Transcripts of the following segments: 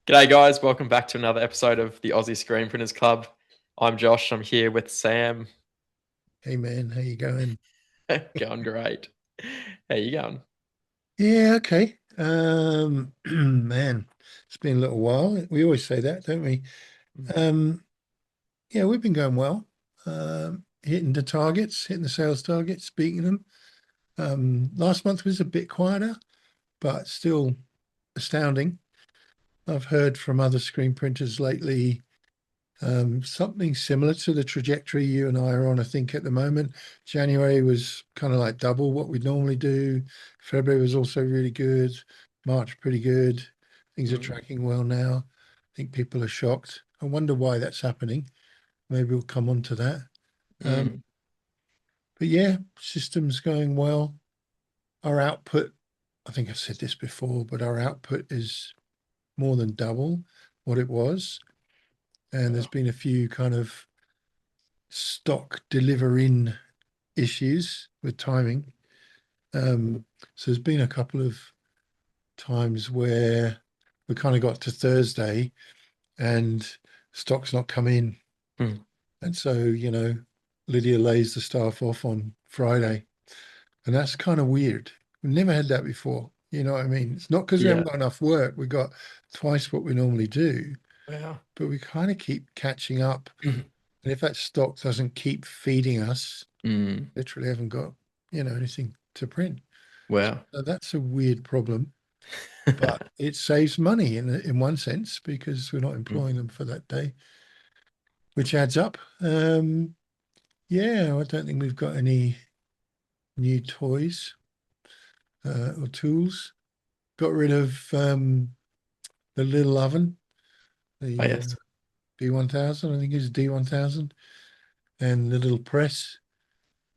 G'day, guys. Welcome back to another episode of the Aussie Screen Printers Club. I'm Josh. I'm here with Sam. Hey man, how you going? Going great. How you going? Yeah, okay. Man, it's been a little while. We always say that, don't we? Um, yeah, we've been going well. Hitting the targets, hitting the sales targets, beating them. Last month was a bit quieter, but still astounding. I've heard from other screen printers lately, something similar to the trajectory you and I are on, I think, at the moment. January was kind of like double what we normally do. February was also really good. March, pretty good. Things are Mm, tracking well now. I think people are shocked. I wonder why that's happening. Maybe we'll come on to that. mm, But yeah, systems going well. Our output, I think I've said this before, but our output is more than double what it was. And there's wow. been a few kind of stock deliver in issues with timing. So there's been a couple of times where we kind of got to Thursday and stock's not come in. Mm, And so, Lydia lays the staff off on Friday. And that's kind of weird. We've never had that before. You know what I mean? It's not because we yeah. haven't got enough work. We got twice what we normally do, Wow. but we kind of keep catching up. And if that stock doesn't keep feeding us, Mm, literally haven't got, anything to print. wow. So that's a weird problem, but it saves money in one sense because we're not employing them for that day, which adds up. Yeah, I don't think we've got any new toys or tools. Got rid of the little oven, Oh, the yes. B1000, I think it's D1000, and the little press.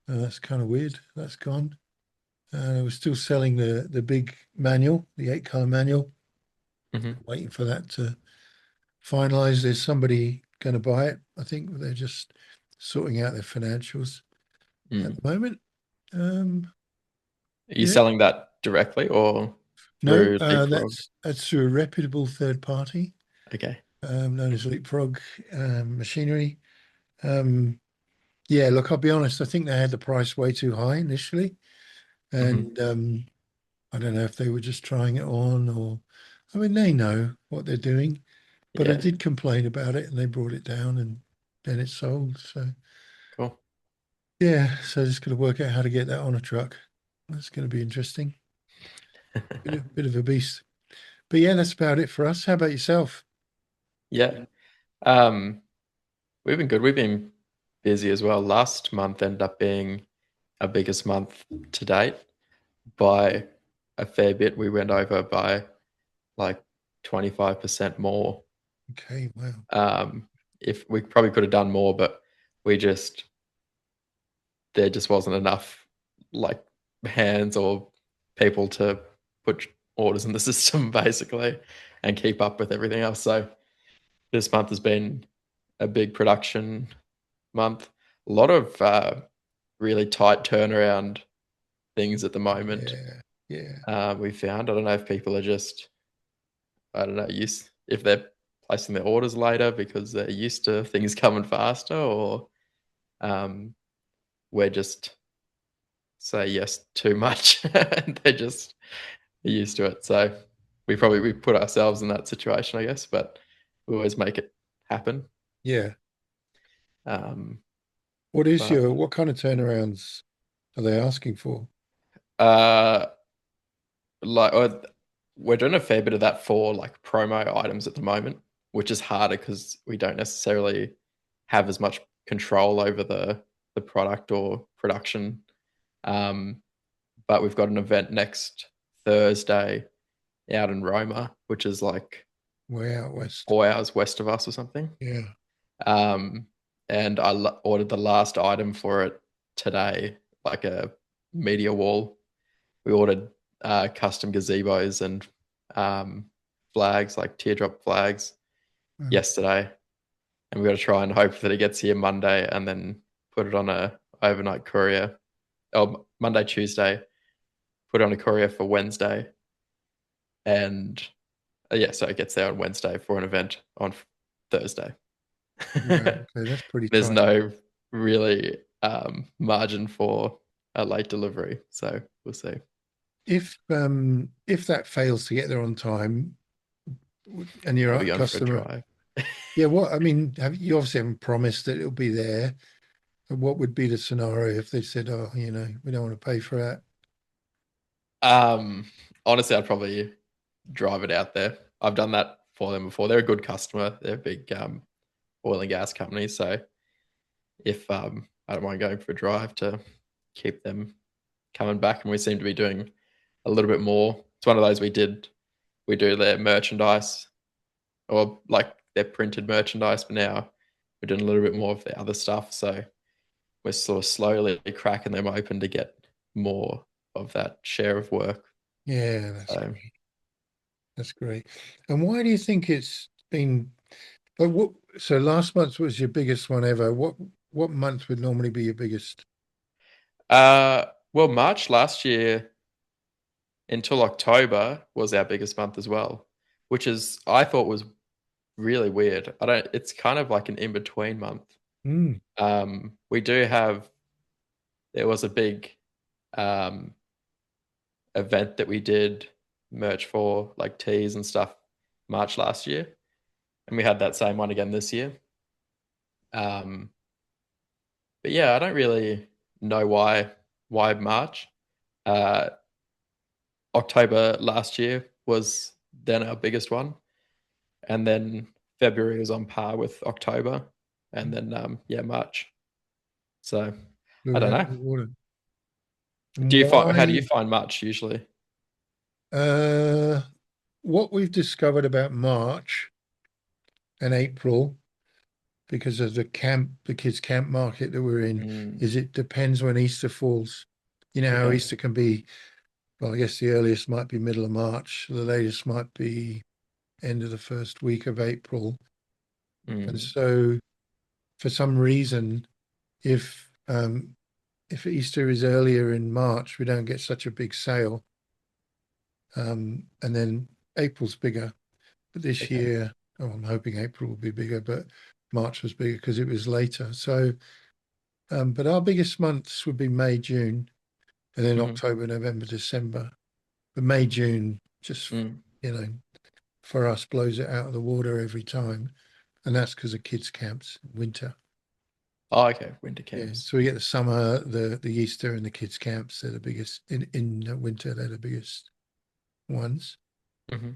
That's kind of weird. That's gone. We're still selling the big manual, the 8 color manual. Hmm. Waiting for that to finalized. There's somebody going to buy it. I think they're just sorting out their financials at Mm. the moment. Um, Are you yeah, selling that directly or no, through Leapfrog? that's through a reputable third party Okay. known as Leapfrog Machinery. Um, yeah, look, I'll be honest. I think they had the price way too high initially, Hmm. and I don't know if they were just trying it on or, I mean, they know what they're doing. But I Yeah. did complain about it, and they brought it down, and then it sold. So. Cool. Yeah, so just got to work out how to get that on a truck. That's going to be interesting. Bit of a beast. But yeah, that's about it for us. How about yourself? Yeah. Um, we've been good. We've been busy as well. Last month ended up being our biggest month to date by a fair bit. We went over by like 25% more. Okay, wow. Um, if we probably could have done more, but we just there just wasn't enough like hands or people to put orders in the system basically and keep up with everything else. So this month has been a big production month. A lot of really tight turnaround things at the moment. Yeah, yeah, We found. I don't know if people are just I don't know, used if they're placing their orders later because they're used to things coming faster, or um, we're just say yes too much and they're just used to it. So we put ourselves in that situation, I guess, but we always make it happen. yeah. Um, but What kind of turnarounds are they asking for? uh, like we're doing a fair bit of that for like promo items at the moment, which is harder because we don't necessarily have as much control over the product or production. Um, but we've got an event next Thursday out in Roma, which is like Way out west. 4 hours west of us or something. Yeah. Um, and ordered the last item for it today, like a media wall. We ordered custom gazebos and flags, like teardrop flags, Wow. yesterday, and we got to try and hope that it gets here Monday, and then put it on a overnight courier. Oh, Monday, Tuesday, put it on a courier for Wednesday, and Yeah, so it gets there on Wednesday for an event on Thursday. Right, okay, that's pretty There's tight. no really margin for a late delivery, so we'll see. If that fails to get there on time, and your I'll be going for a customer, drive. yeah, what I mean, have you obviously haven't promised that it'll be there. What would be the scenario if they said, "Oh, we don't want to pay for that"? Um, Honestly, I'd probably drive it out there. I've done that for them before. They're a good customer. They're a big oil and gas company, so if I don't mind going for a drive to keep them coming back, and we seem to be doing a little bit more. It's one of those we do their merchandise or like their printed merchandise, but now we're doing a little bit more of the other stuff. So we're sort of slowly cracking them open to get more of that share of work. Yeah, So that's great. And why do you think it's been? But what? So last month was your biggest one ever. What month would normally be your biggest? well, March last year until October was our biggest month as well, which is I thought was really weird. I don't It's kind of like an in-between month. Mm, We do have There was a big um event that we did merch for, like teas and stuff, March last year, and we had that same one again this year. Um but yeah, I don't really know why March. Uh October last year was then our biggest one, and then February was on par with October, and then yeah, March. So I blew it don't out of know. the water. Do And you find How do you why? find March usually? Uh, what we've discovered about March and April, because of the kids' camp market that we're in, Mm, is it depends when Easter falls. You know how okay. Easter can be, well, I guess the earliest might be middle of March, the latest might be end of the first week of April. And Mm, so for some reason, if Easter is earlier in March, we don't get such a big sale. And then April's bigger. But this okay. year, oh, I'm hoping April will be bigger, but March was bigger because it was later. So, but our biggest months would be May, June, and then Hmm. October, November, December. But May, June, just, Mm. you know, for us, blows it out of the water every time. And that's because of kids' camps, winter. Oh, okay. Winter Yeah. camps. So we get the summer, the Easter, and the kids' camps. They're the biggest in winter. They're the biggest ones. Hmm.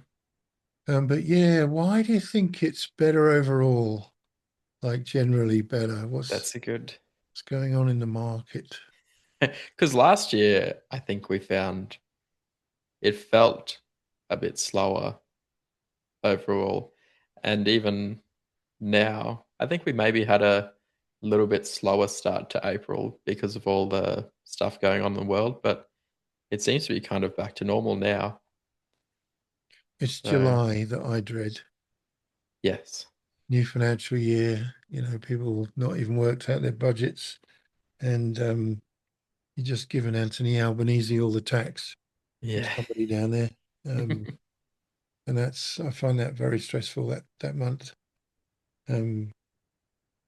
But yeah, why do you think it's better overall? Like generally better? That's a good. What's going on in the market? Because last year, I think we found it felt a bit slower overall, and even now, I think we maybe had a little bit slower start to April because of all the stuff going on in the world, but it seems to be kind of back to normal now. It's So, July that I dread. yes. New financial year, people not even worked out their budgets, and you're just giving Anthony Albanese all the tax from Yeah. somebody down there. Um, and I find that very stressful that month. Um,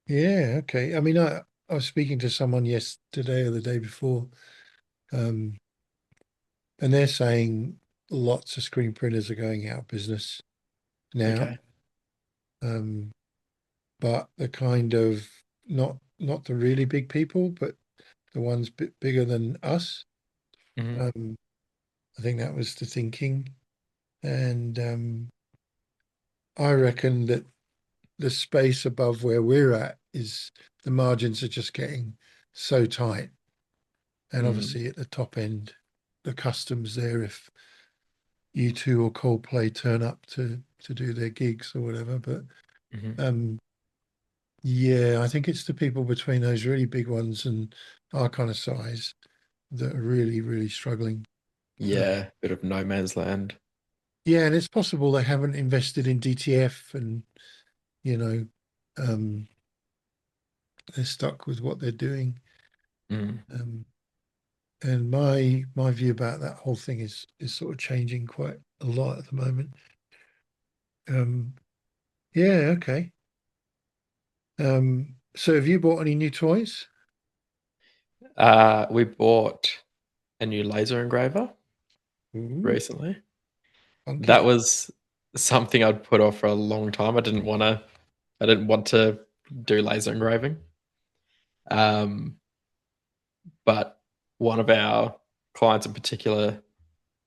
yeah, okay. I mean, I was speaking to someone yesterday or the day before, um, and they're saying lots of screen printers are going out of business now. Okay. Um, but the kind of not the really big people, but the ones bit bigger than us. Hmm. Um, I think that was the thinking, and I reckon that the space above where we're at is the margins are just getting so tight, and Mm. obviously at the top end, the customs there if U2 or Coldplay turn up to do their gigs or whatever. But Hmm. um, yeah, I think it's the people between those really big ones and our kind of size that are really, really struggling. Yeah, bit of no man's land. Yeah, and it's possible they haven't invested in DTF and, you know, um, they're stuck with what they're doing. Mm. Um, and my view about that whole thing is sort of changing quite a lot at the moment. Um, yeah, okay. So have you bought any new toys? We bought a new laser engraver Ooh, recently. That funky. was something I'd put off for a long time. I didn't want to do laser engraving. Um, but one of our clients in particular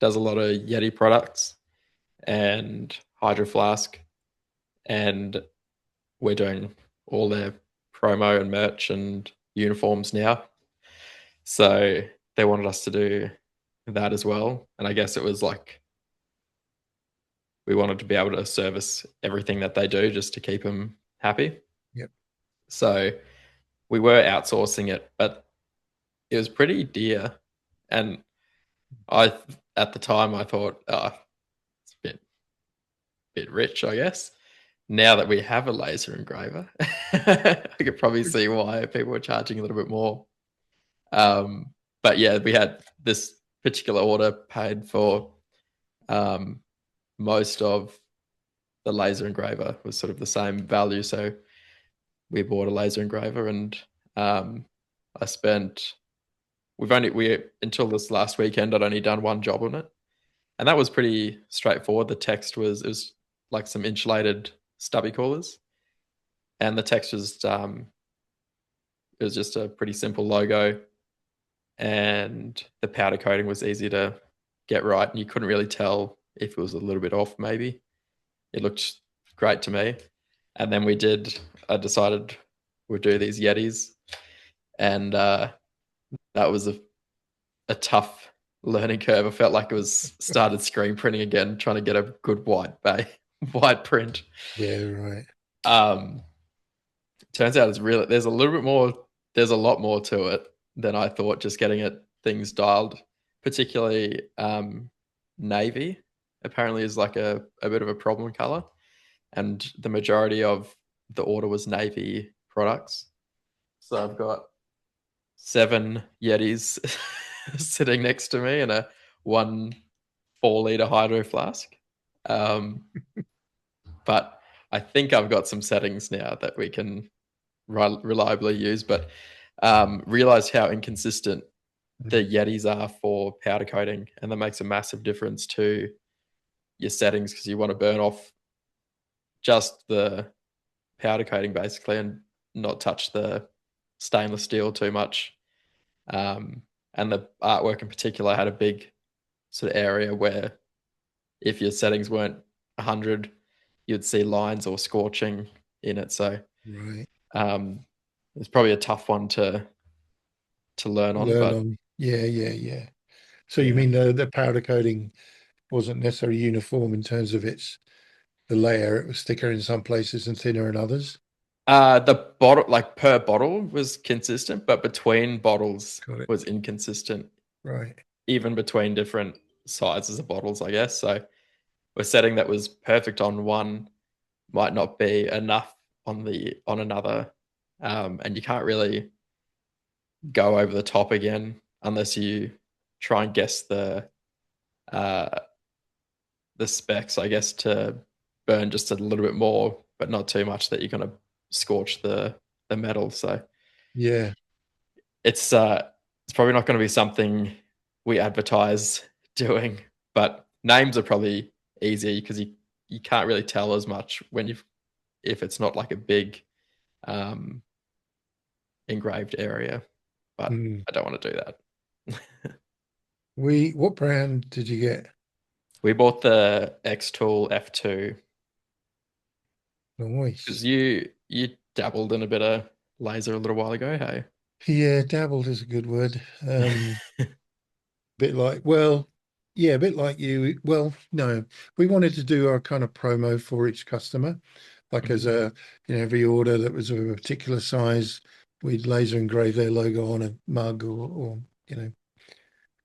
does a lot of Yeti products and Hydro Flask, and we're doing all their promo and merch and uniforms now. So they wanted us to do that as well. And I guess it was like we wanted to be able to service everything that they do just to keep them happy. Yep. So we were outsourcing it, but it was pretty dear. And I, at the time, I thought, oh, it's a bit rich, I guess. Now that we have a laser engraver, I could probably see why people were charging a little bit more. Um, but yeah, we had this particular order paid for um, most of the laser engraver was sort of the same value. So we bought a laser engraver, and um, I spent we until this last weekend I'd only done one job on it, and that was pretty straightforward. The text was it was like some insulated stubby coolers, and the text was it was just a pretty simple logo, and the powder coating was easy to get right, and you couldn't really tell if it was a little bit off. Maybe it looked great to me, and then I decided we'd do these Yetis, and that was a tough learning curve. I felt like it was started screen printing again, trying to get a good white print. Yeah, right. Um, Turns out there's a lot more to it than I thought. Just getting it things dialed, particularly navy, apparently is like a bit of a problem color, and the majority of the order was navy products. So I've got 7 Yetis sitting next to me and a 1 4 liter hydro flask. Um, but I think I've got some settings now that we can reliably use. But realized how inconsistent the Mm. Yetis are for powder coating, and that makes a massive difference to your settings because you want to burn off just the powder coating basically and not touch the stainless steel too much. Um, and the artwork in particular had a big sort of area where if your settings weren't 100, you'd see lines or scorching in it. So Right. um, it's probably a tough one to learn on, Learn but on. Yeah, yeah, yeah. So you yeah. mean the powder coating wasn't necessarily uniform in terms of the layer? It was thicker in some places and thinner in others. The bottle, like per bottle, was consistent, but between bottles Got it. was inconsistent, Right. even between different sizes of bottles, I guess. So a setting that was perfect on one might not be enough on another, and you can't really go over the top again unless you try and guess uh, the specs, I guess, to burn just a little bit more, but not too much that you're going to scorch the metal. So Yeah. it's probably not going to be something we advertise doing, but names are probably easier because you can't really tell as much when you if it's not like a big um, engraved area. But Mm. I don't want to do that. What brand did you get? We bought the X Tool F2 because Nice. you dabbled in a bit of laser a little while ago, hey? Yeah, dabbled is a good word. Bit like, well, yeah, a bit like you. Well, no, we wanted to do our kind of promo for each customer, like as Mhm. every order that was of a particular size, we'd laser engrave their logo on a mug or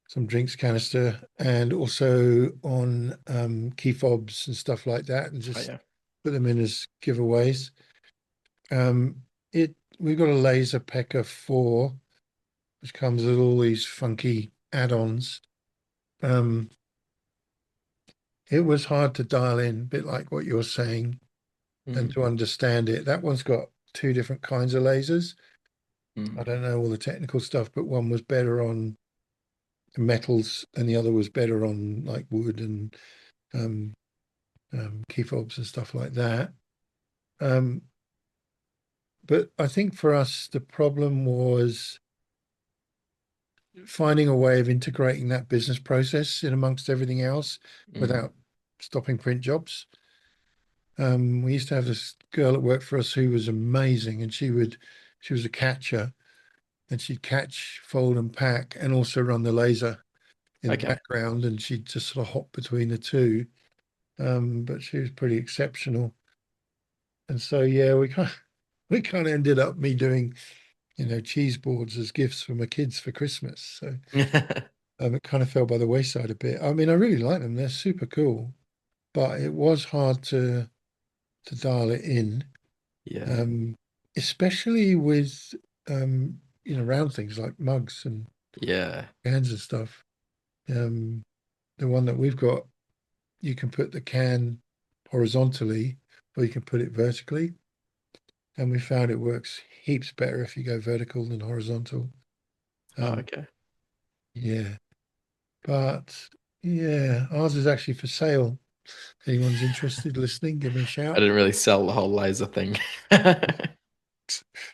some drinks canister, and also on key fobs and stuff like that, and Oh just yeah. put them in as giveaways. We've got a laser Pecker 4, which comes with all these funky add-ons. Um, it was hard to dial in, a bit like what you're saying, and Mm, to understand it. That one's got two different kinds of lasers. I mm. don't know all the technical stuff, but one was better on metals and the other was better on like wood and um, key fobs and stuff like that. Um, but I think for us, the problem was finding a way of integrating that business process in amongst everything else Mm. without stopping print jobs. We used to have this girl that worked for us who was amazing, and she was a catcher, and she'd catch, fold, and pack, and also run the laser in the Okay. background, and she'd just sort of hop between the two. But she was pretty exceptional, and so yeah, we kind of ended up me doing cheese boards as gifts for my kids for Christmas. So it kind of fell by the wayside a bit. I mean, I really like them; they're super cool, but it was hard to dial it in. Yeah. um, Especially with round things like mugs and Yeah. cans and stuff. Um, the one that we've got, you can put the can horizontally or you can put it vertically, and we found it works heaps better if you go vertical than horizontal. Oh, Um, okay. yeah, but yeah, ours is actually for sale. If anyone's interested, listening, give me a I shout. didn't really sell the whole laser thing.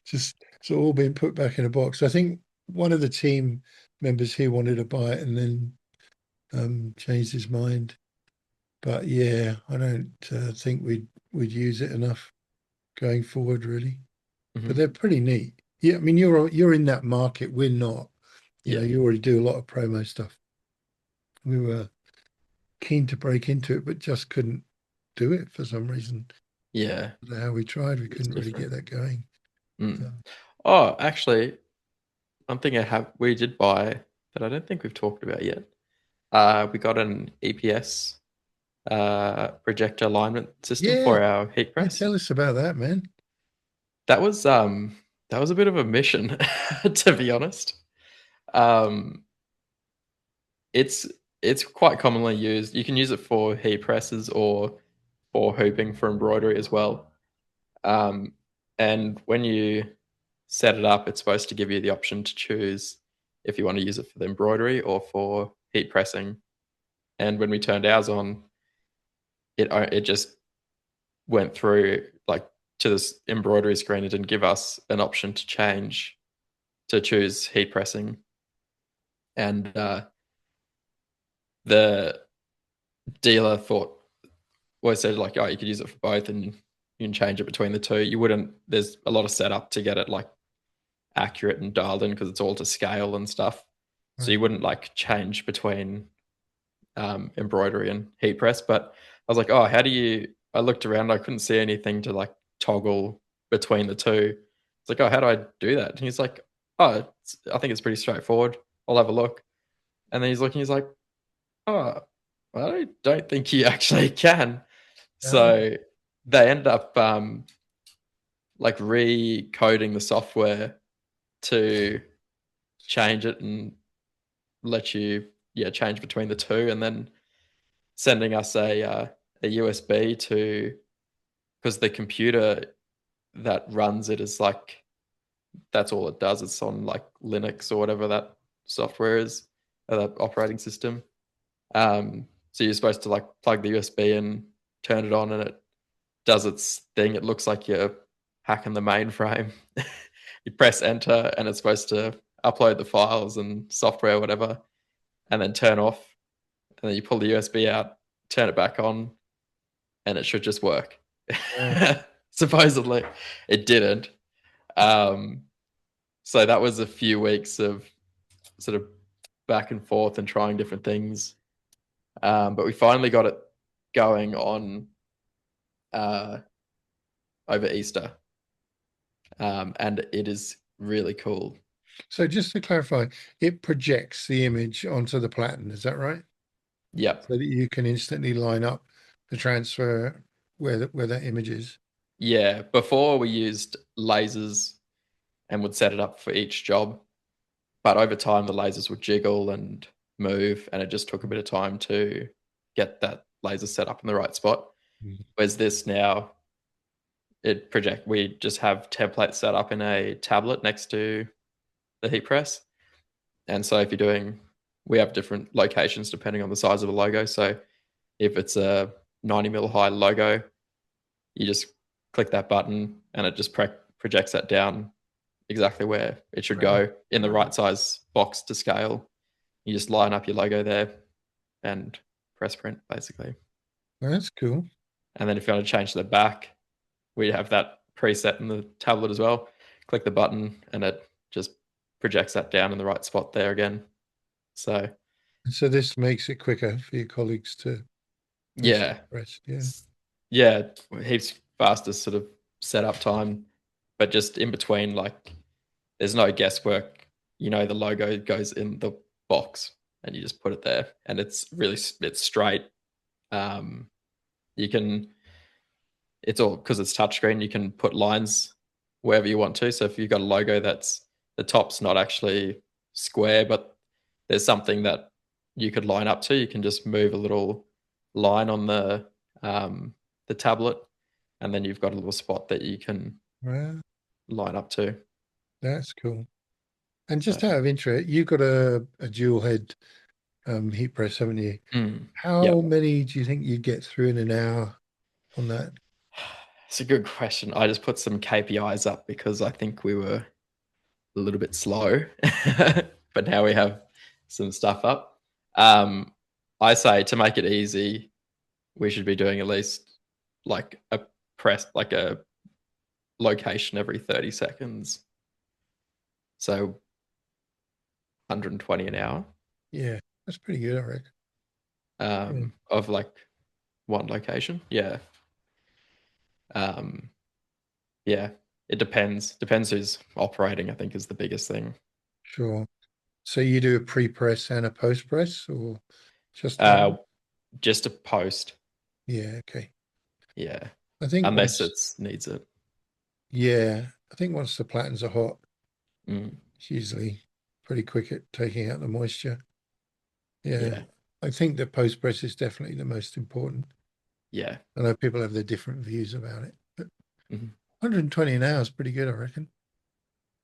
Just it's all been put back in a box. I think one of the team members here wanted to buy it and then changed his mind. But yeah, I don't think we'd use it enough going forward, really. But Hmm. they're pretty neat. Yeah, I mean you're in that market. We're not. Yeah. You already do a lot of promo stuff. We were keen to break into it, but just couldn't do it for some reason. Yeah. I don't know how we tried, we It's couldn't really different. get that going. Mm. Um, Oh, actually, one thing we did buy that I don't think we've talked about yet. We got an EPS projector alignment system yeah, for our heat yeah. press. Tell us about that, man. That was that was a bit of a mission, to be honest. Um, it's it's quite commonly used. You can use it for heat presses or for hooping for embroidery as well. Um, and when you set it up, it's supposed to give you the option to choose if you want to use it for the embroidery or for heat pressing. And when we turned ours on, it just went through like to this embroidery screen. It didn't give us an option to change to choose heat pressing. And the dealer thought always said like, oh, you could use it for both, and you can change it between the two. You wouldn't. There's a lot of setup to get it like accurate and dialed in because it's all to scale and stuff. So Right. you wouldn't like change between embroidery and heat press. But I was like, oh, how do you? I looked around, I couldn't see anything to like toggle between the two. It's like, oh, how do I do that? And he's like, oh, I think it's pretty straightforward. I'll have a look. And then he's looking, he's like, oh, I don't think you actually can. Yeah. So they end up like recoding the software to change it and let you change between the two, and then sending us a USB to, because the computer that runs it is like, that's all it does. It's on like Linux or whatever that software is, that operating system. So you're supposed to like plug the USB and turn it on, and it does its thing. It looks like you're hacking the mainframe. You press enter, and it's supposed to upload the files and software, whatever, and then turn off. And then you pull the USB out, turn it back on, and it should just work. Wow. Supposedly, it didn't. Um, so that was a few weeks of sort of back and forth and trying different things. But we finally got it going on uh, over Easter, and it is really cool. So just to clarify, it projects the image onto the platen, is that right? Yep. So that you can instantly line up the transfer where that image is. Yeah. Before we used lasers and would set it up for each job, but over time the lasers would jiggle and move, and it just took a bit of time to get that laser set up in the right spot. Mm. Whereas this now, we just have templates set up in a tablet next to the heat press. And so if you're doing, we have different locations depending on the size of the logo. So if it's a 90 mil high logo, you just click that button and it just projects that down exactly where it should Wow. go in the right size box to scale. You just line up your logo there and press print basically. That's cool. And then if you want to change the back, we have that preset in the tablet as well. Click the button and it just projects that down in the right spot there again. So And so this makes it quicker for your colleagues to yeah, press. Yeah. yeah, heaps faster sort of setup time, but just in between, like there's no guesswork. You know, the logo goes in the box and you just put it there, and it's straight. Um, you can it's all because it's touchscreen. You can put lines wherever you want to. So if you've got a logo that's the top's not actually square, but there's something that you could line up to, you can just move a little line on the tablet, and then you've got a little spot that you can Wow, line up to. that's cool. And So just out of interest, you've got a dual head heat press, haven't you? How yep. many do you think you'd get through in an hour on that? It's a good question. I just put some KPIs up because I think we were a little bit slow, but now we have some stuff up. I say to make it easy, we should be doing at least like a like a location every 30 seconds. So 120 an hour Yeah, that's pretty good, I reckon. Yeah, of like one location. Yeah. Um, yeah. It depends. Depends who's operating, I think, is the biggest thing. sure. So you do a pre-press and a post-press or just Uh, one? just a post. Yeah, okay. Yeah. I think Unless once, it's needs it. yeah, I think once the platens are hot, Mm, it's usually pretty quick at taking out the moisture. Yeah, yeah. I think the post-press is definitely the most important. Yeah. I know people have their different views about it, but Mhm. 120 an hour is pretty good, I reckon.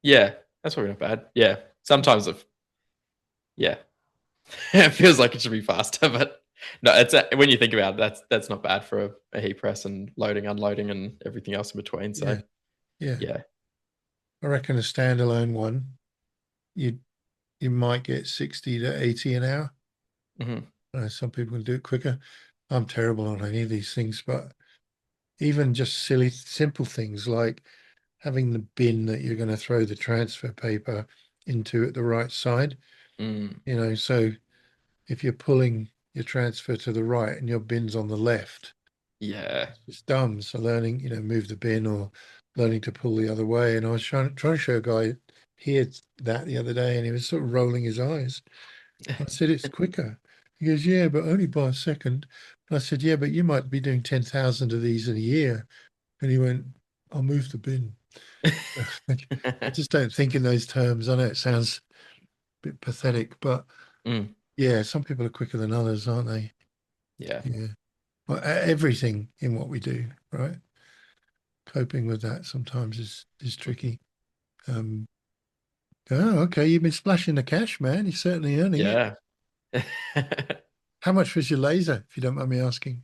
Yeah. That's probably not bad. Yeah. Sometimes if, yeah, it feels like it should be faster, but no, when you think about it, that's not bad for a heat press and loading, unloading, and everything else in between. So Yeah, yeah. yeah. I reckon a standalone one, you you might get 60 to 80 an hour. Hmm. Some people can do it quicker. I'm terrible on any of these things, but even just silly, simple things like having the bin that you're going to throw the transfer paper into at the right side, Mm, so if you're pulling your transfer to the right and your bin's on the left, yeah. it's dumb. So learning, move the bin or learning to pull the other way. And I was trying to show a guy here that the other day, and he was sort of rolling his eyes. I said, it's quicker. He goes, yeah, but only by a second. And I said, yeah, but you might be doing 10,000 of these in a year. And he went, I'll move the bin. I just don't think in those terms. I know it sounds a bit pathetic, but Mm, yeah, some people are quicker than others, aren't they? yeah. Yeah. Well, everything in what we do, right? Coping with that sometimes is tricky. Um, oh, okay, you've been splashing the cash, man. You're certainly earning it. Yeah. It's How much was your laser, if you don't mind me asking?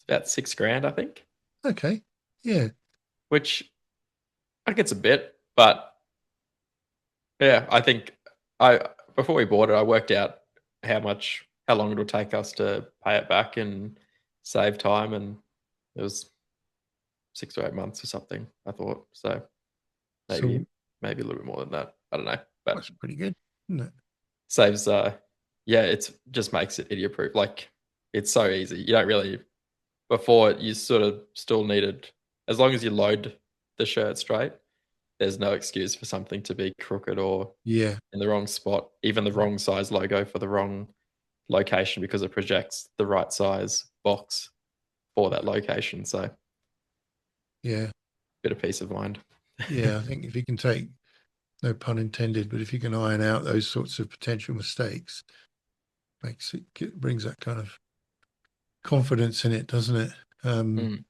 about 6 grand, I think, Okay. Yeah. which I think it's a bit, but yeah, I think I before we bought it, I worked out how long it'll take us to pay it back and save time, and it was 6 or 8 months or something. I thought so, maybe So maybe a little bit more than that. I don't know, but that's pretty good, isn't it? saves. Yeah, it's just makes it idiot proof. Like it's so easy. You don't really before you sort of still needed as long as you load the shirt straight. There's no excuse for something to be crooked or Yeah. in the wrong spot, even the wrong size logo for the wrong location because it projects the right size box for that location. So, Yeah. bit of peace of mind. Yeah. I think if you can take, no pun intended, but if you can iron out those sorts of potential mistakes, brings that kind of confidence in it, doesn't it? Mm,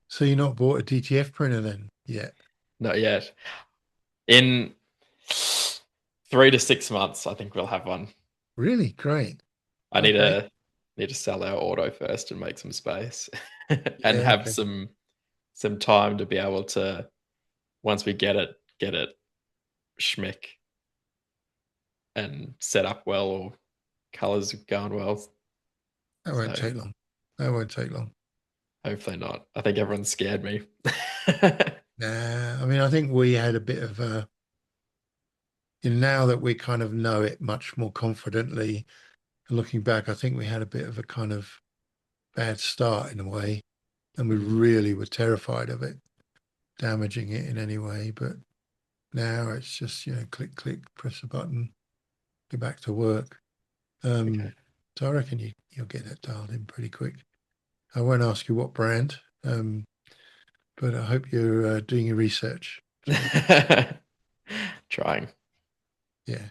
So you're not bought a DTF printer then yet? not yet. In 3 to 6 months, I think we'll have one. Really? Great. I Okay. need to sell our auto first and make some space, and Yeah, have okay. some time to be able to, once we get it schmick and set up well, or colors going well. That won't So take long. That won't take long. hopefully not. I think everyone's scared me. Nah, I mean, I think we had a bit of a, now that we kind of know it much more confidently, and looking back, I think we had a bit of a kind of bad start in a way, and we Mm, really were terrified of it damaging it in any way. But now it's just, click, click, press a button, get back to work. okay. So I reckon you'll get that dialed in pretty quick. I won't ask you what brand, but I hope you're doing your research. So Trying. yeah,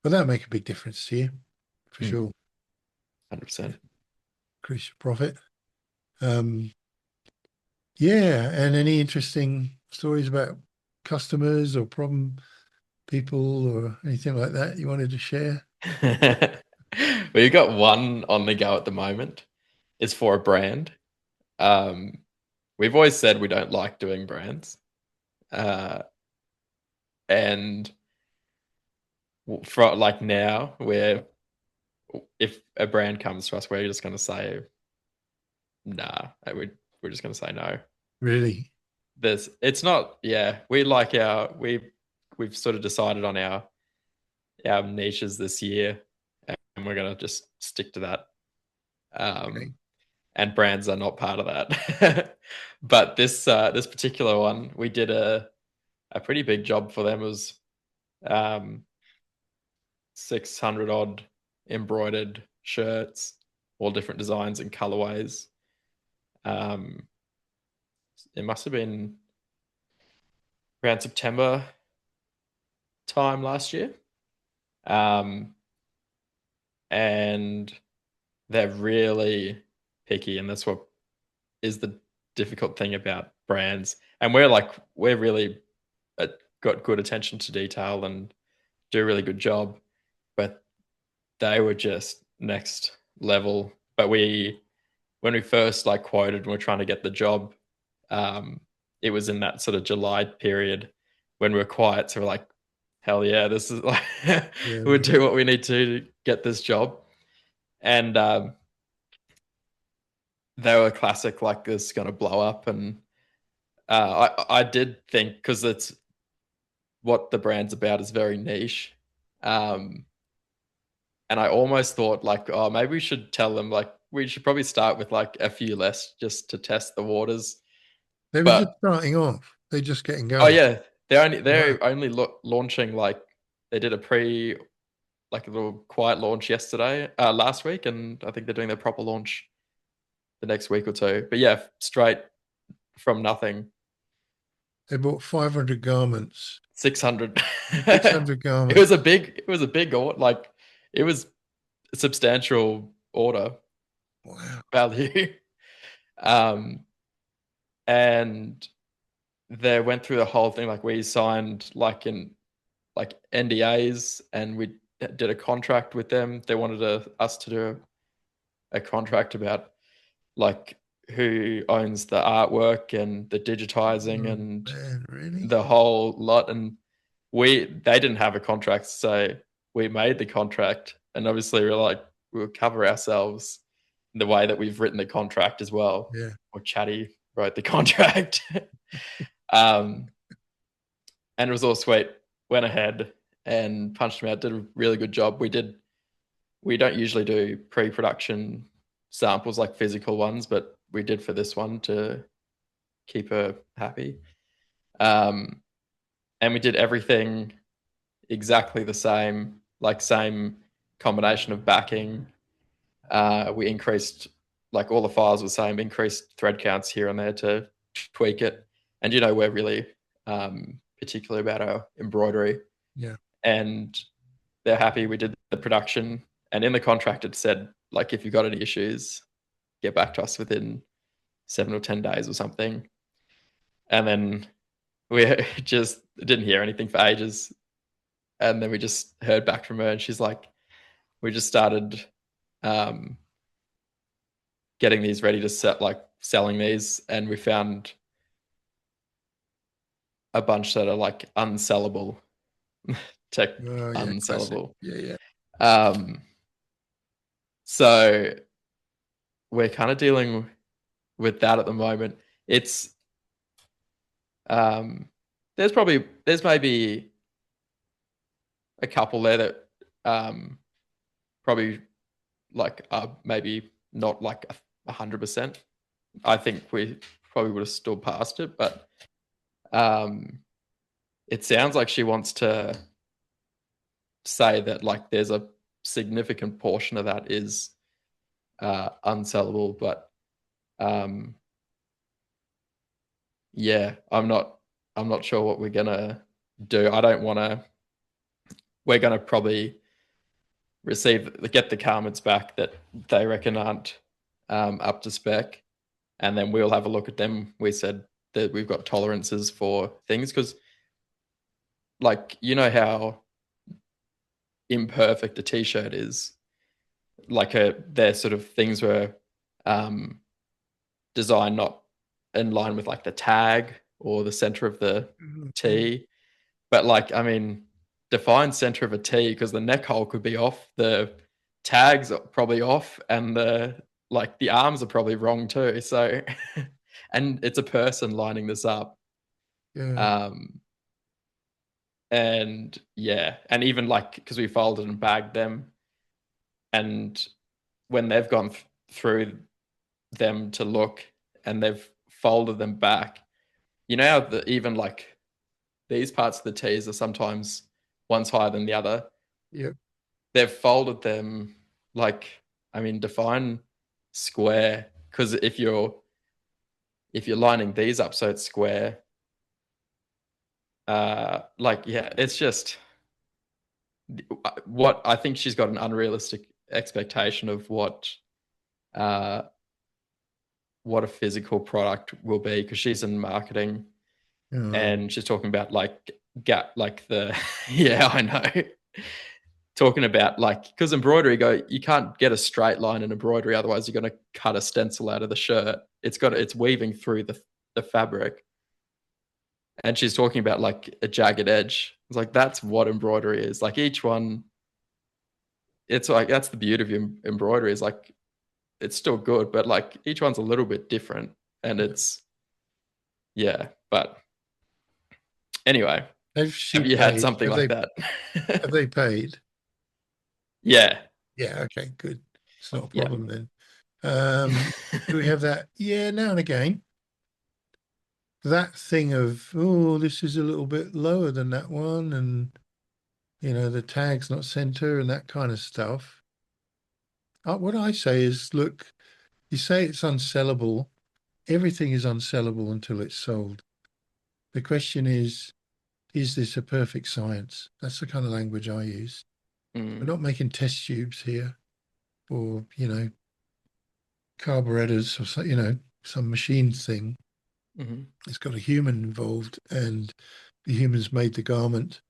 but that'll make a big difference to you for Mm, sure. Yeah, 100%. increase your profit. Um, yeah, and any interesting stories about customers or problem people or anything like that you wanted to share? We've got one on the go at the moment. It's for a brand. Um, we've always said we don't like doing brands. Uh, and for like now, we're if a brand comes to us, we're just going to say nah. We're just going to say no. Really? It's not. Yeah, we like we've sort of decided on our niches this year, and we're going to just stick to that. Okay. Um, and brands are not part of that. But this particular one, we did a pretty big job for them. It was um, 600 odd embroidered shirts, all different designs and colorways. Um, it must have been around September time last year. Um, and they're really picky, and that's what is the difficult thing about brands. And we're really got good attention to detail and do a really good job, but they were just next level. But when we first like quoted and we're trying to get the job, um, it was in that sort of July period when we were quiet. So we're like, hell yeah, this is like we'll Really? do what we need to get this job. And they were classic, like this is gonna blow up. And I did think, because it's what the brand's about is very niche. Um, and I almost thought like, oh, maybe we should tell them like we should probably start with like a few less just to test the waters. They were just But starting off. They're just getting oh going. yeah, Wow. they're only launching, like they did a like a little quiet launch yesterday, last week, and I think they're doing their proper launch the next week or two. But yeah, straight from nothing, They bought 500 garments, 600. 600 garments. It was a big order, like it was a substantial order Wow. value. Um, and they went through the whole thing. Like we signed like NDAs, and we did a contract with them. They wanted us to do a contract about like who owns the artwork and the digitizing Oh, and man, really? the whole lot. And they didn't have a contract, so we made the contract. And obviously we're like, we'll cover ourselves in the way that we've written the contract as well. Yeah. Or Chatty wrote the contract. um, and it was all sweet. Went ahead and punched him out. Did a really good job. We don't usually do pre-production samples, like physical ones, but we did for this one to keep her happy. Um, and we did everything exactly the same, like same combination of backing. We increased, like all the files were the same, increased thread counts here and there to tweak it. And we're really particular about our embroidery, Yeah. and they're happy. We did the production, and in the contract it said like, if you've got any issues, get back to us within 7 or 10 days or something. And then we just didn't hear anything for ages. And then we just heard back from her, and she's like, we just started um, getting these ready to set, like selling these, and we found a bunch that are like unsellable, tech Oh yeah, classic. unsellable. Yeah, yeah. Um, so we're kind of dealing with that at the moment. It's there's maybe a couple there that probably like are maybe not like 100%. I think we probably would have stood past it, but um, it sounds like she wants to say that like there's a significant portion of that is unsellable, but um, yeah, I'm not sure what we're gonna do. I don't want to. We're gonna probably get the garments back that they reckon aren't up to spec, and then we'll have a look at them. We said that we've got tolerances for things because, like, you know how imperfect a t-shirt is. Like they're sort of things were um, designed not in line with like the tag or the center of the Mhm. T. But like, I mean, define center of a T because the neck hole could be off, the tags are probably off, and the arms are probably wrong too. So, and it's a person lining this up. Yeah. Um, and yeah, and even like because we folded and bagged them, and when they've gone through them to look and they've folded them back, you know how even like these parts of the T's are sometimes one's higher than the other. Yep. They've folded them like, I mean, define square because if you're lining these up so it's square, like yeah, it's just what I think she's got an unrealistic expectation of uh what a physical product will be because she's in marketing Oh, and she's talking about like gap like the yeah, I know. Talking about like because embroidery go you can't get a straight line in embroidery otherwise you're going to cut a stencil out of the shirt. yeah. It's weaving through the fabric, and she's talking about like a jagged edge. It's like that's what embroidery is. Like each one, it's like that's the beauty of embroidery is like it's still good, but like each one's a little bit different, and Yeah. it's yeah. But anyway, Have she have you had paid? something like that? Have they paid? Yeah, Yeah, okay, good. It's not a yeah. problem then. Do we have that? Yeah, now and again. That thing of, oh, this is a little bit lower than that one, and the tag's not center and that kind of stuff. What I say is, look, you say it's unsellable. Everything is unsellable until it's sold. The question is this a perfect science? That's the kind of language I use. We're Mm, not making test tubes here or, carburetors or, some machine thing. mhm, It's got a human involved, and the humans made the garment,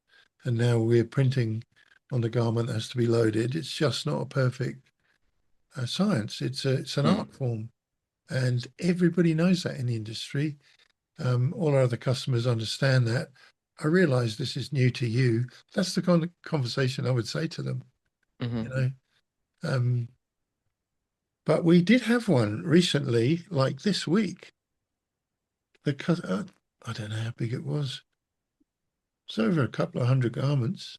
and now we're printing on the garment that has to be loaded. It's just not a perfect science. It's an mm, art form, and everybody knows that in the industry. All our other customers understand that. I realize this is new to you. That's the kind of conversation I would say to them, you mhm, know. Um, but we did have one recently, like this week. Because I don't know how big it was. It's over a couple of hundred garments.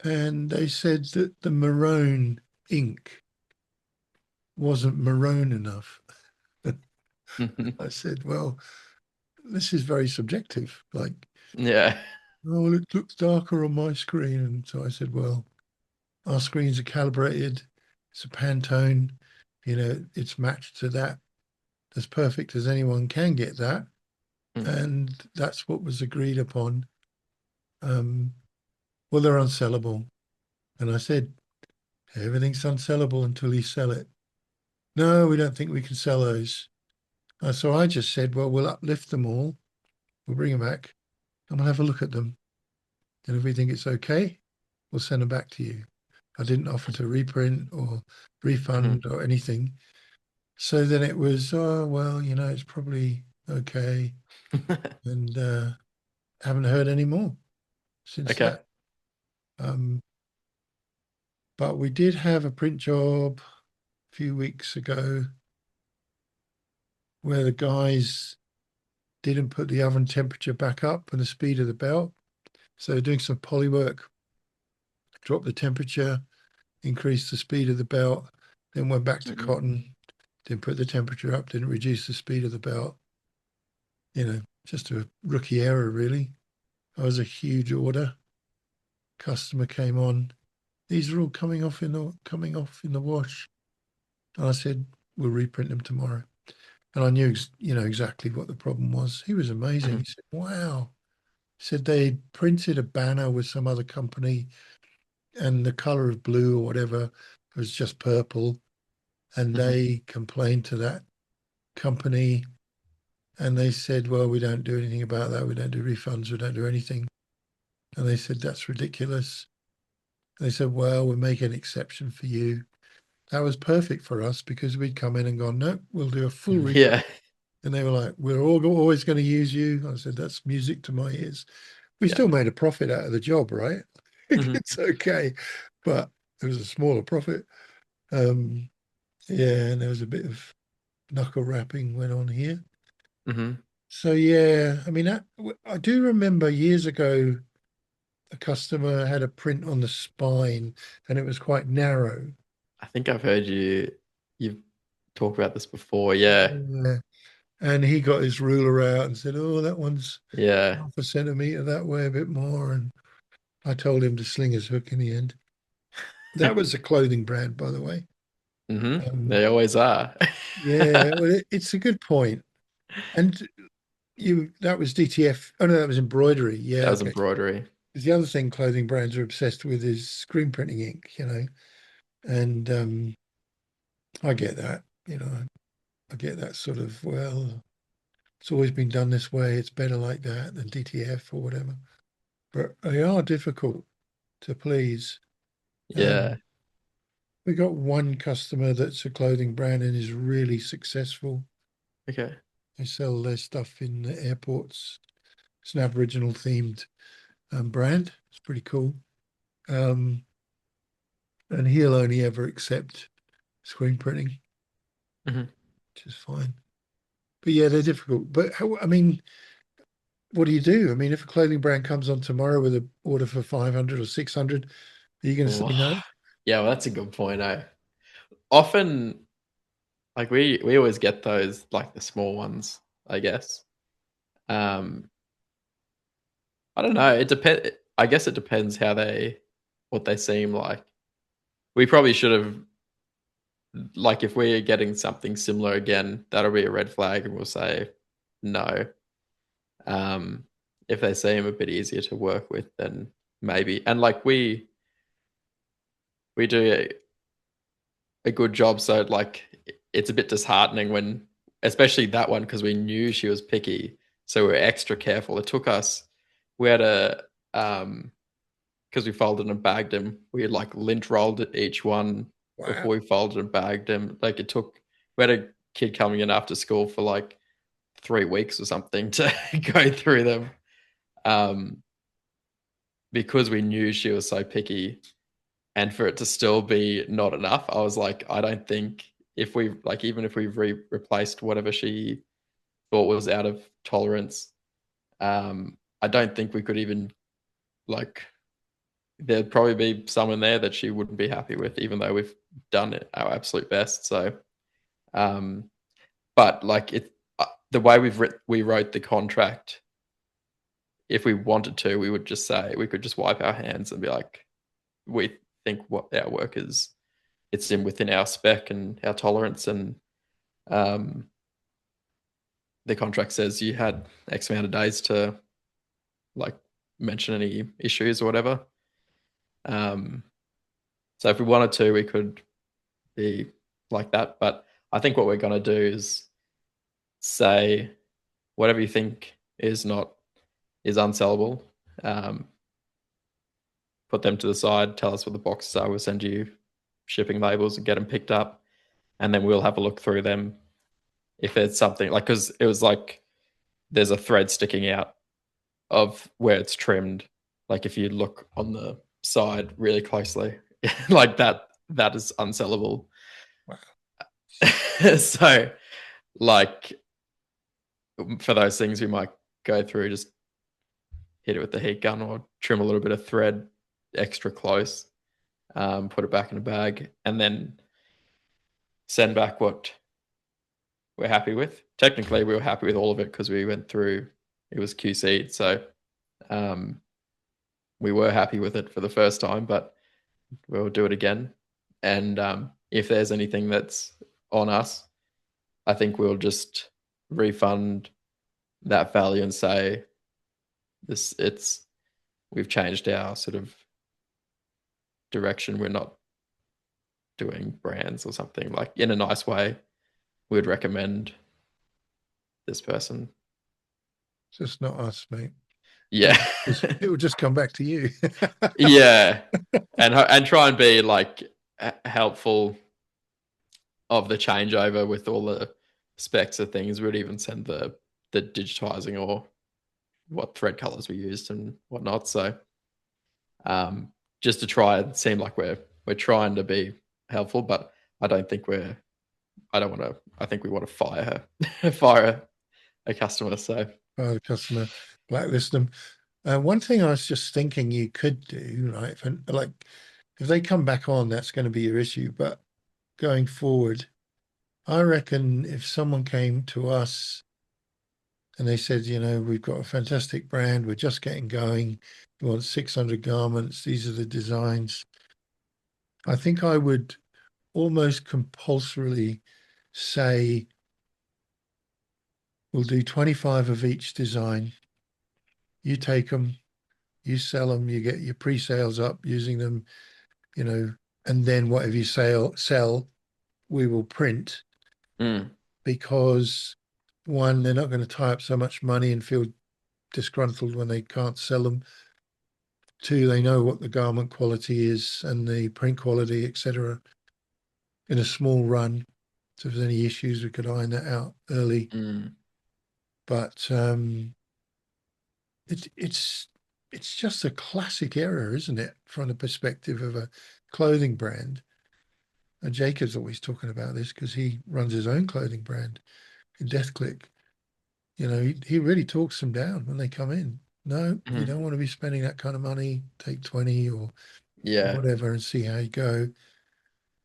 And they said that the maroon ink wasn't maroon enough. mhm. I said, well, this is very subjective. Like, Yeah. oh, it looks darker on my screen. And so I said, well, our screens are calibrated. It's a Pantone. It's matched to that as perfect as anyone can get that. Mm, And that's what was agreed upon. Um, well, they're unsellable. And I said, everything's unsellable until you sell it. no, we don't think we can sell those. So I just said, well, we'll uplift them all. We'll bring them back and we'll have a look at them. And if we think it's okay, we'll send them back to you. I didn't offer to reprint or Mhm. refund or anything. So then it was, oh, well, it's probably okay. And haven't heard any more since Okay. that. Um, but we did have a print job a few weeks ago where the guys didn't put the oven temperature back up and the speed of the belt. So they're doing some poly work, dropped the temperature, increased the speed of the belt, then went back to Mhm. cotton, didn't put the temperature up, didn't reduce the speed of the belt. Just a rookie error, really. That was a huge order. Customer came on. These are all coming off in the wash. And I said, we'll reprint them tomorrow. And I knew, exactly what the problem was. He was amazing. He Mhm. said, wow. He said they printed a banner with some other company and the color of blue or whatever was just purple. And Mhm. they complained to that company and they said, well, we don't do anything about that. We don't do refunds. We don't do anything. And they said, that's ridiculous. They said, well, we'll make an exception for you. That was perfect for us because we'd come in and gone, no, we'll do a full refund. Yeah. And they were like, we're always going to use you. I said, that's music to my ears. We Yeah. still made a profit out of the job, right? Mhm. It's okay. But it was a smaller profit. Um, yeah, and there was a bit of knuckle rapping went on here. Mhm. So yeah, I mean, I do remember years ago, a customer had a print on the spine and it was quite narrow. I think I've heard you've talked about this before. Yeah. Yeah. And he got his ruler out and said, oh, that one's Yeah. half a centimeter that way, a bit more. And I told him to sling his hook in the end. That was a clothing brand, by the way. Um, They always are. yeah, well, it's a good point. And that was DTF. Oh, no, that was embroidery. That Yeah, was okay. embroidery. 'Cause the other thing clothing brands are obsessed with is screen printing ink. And I get that, I get that sort of, well, it's always been done this way. It's better like that than DTF or whatever. But they are difficult to please. Yeah. We got one customer that's a clothing brand and is really successful. Okay. They sell their stuff in the airports. It's an Aboriginal themed brand. It's pretty cool. Um, and he'll only ever accept screen printing, Mhm. which is fine. But yeah, they're difficult. But I mean, what do you do? I mean, if a clothing brand comes on tomorrow with an order for 500 or 600, are you going to say Oh, no? yeah, well, that's a good point. Often, like we always get those like the small ones, I guess. Um, I don't know. It depend. I guess it depends what they seem like. We probably should have, like, if we're getting something similar again, that'll be a red flag, and we'll say no. Um, if they seem a bit easier to work with, then maybe. And like we do a good job, so like it's a bit disheartening when, especially that one, because we knew she was picky, so we were extra careful. It took us. We had a because we folded and bagged them. We had like lint rolled each one Wow. before we folded and bagged them. Like it took. We had a kid coming in after school for like 3 weeks or something to go through them. Um, because we knew she was so picky, and for it to still be not enough, I was like, I don't think, if we like, even if we replaced whatever she thought was out of tolerance, I don't think we could even, like, there'd probably be some in there that she wouldn't be happy with, even though we've done it our absolute best. So, um, but like the way we wrote the contract, if we wanted to, we would just say, we could just wipe our hands and be like, we think what our work is, it's in within our spec and our tolerance, and um, the contract says you had X amount of days to, like, mention any issues or whatever. Um, so if we wanted to, we could be like that. But I think what we're going to do is say whatever you think is unsellable. Um, Put them to the side. Tell us what the boxes are. We'll send you shipping labels and get them picked up, and then we'll have a look through them. If there's something like, because it was like there's a thread sticking out of where it's trimmed. Like if you look on the side really closely, like that is unsellable. Wow. So like for those things we might go through, just hit it with the heat gun or trim a little bit of thread extra close, put it back in a bag, and then send back what we're happy with. Technically, we were happy with all of it because we went through, it was QC'd. So um, we were happy with it for the first time, but we'll do it again. And if there's anything that's on us, I think we'll just refund that value and say we've changed our sort of direction. We're not doing brands or something, like in a nice way. We'd recommend this person. Just not us, mate. Yeah. It will just come back to you. Yeah. And try and be like helpful of the changeover with all the specs of things. We'd even send the digitizing or what thread colors we used and whatnot. So just to try and seem like we're trying to be helpful, but I don't think I don't want to. I think we want to fire her, fire a customer. So The customer, blacklist them. One thing I was just thinking you could do, right? If they come back on, that's going to be your issue. But going forward, I reckon if someone came to us and they said, we've got a fantastic brand, we're just getting going, we want 600 garments, these are the designs, I think I would almost compulsorily say, we'll do 25 of each design. You take them, you sell them, you get your pre-sales up using them, and then whatever you sell, we will print, because one, they're not going to tie up so much money and feel disgruntled when they can't sell them. Two, they know what the garment quality is and the print quality, etc. in a small run. So if there's any issues, we could iron that out early. But it's just a classic error, isn't it, from the perspective of a clothing brand? And Jacob's always talking about this because he runs his own clothing brand in DeathClick. He really talks them down when they come in. No, you don't want to be spending that kind of money. Take 20 or yeah. whatever and see how you go.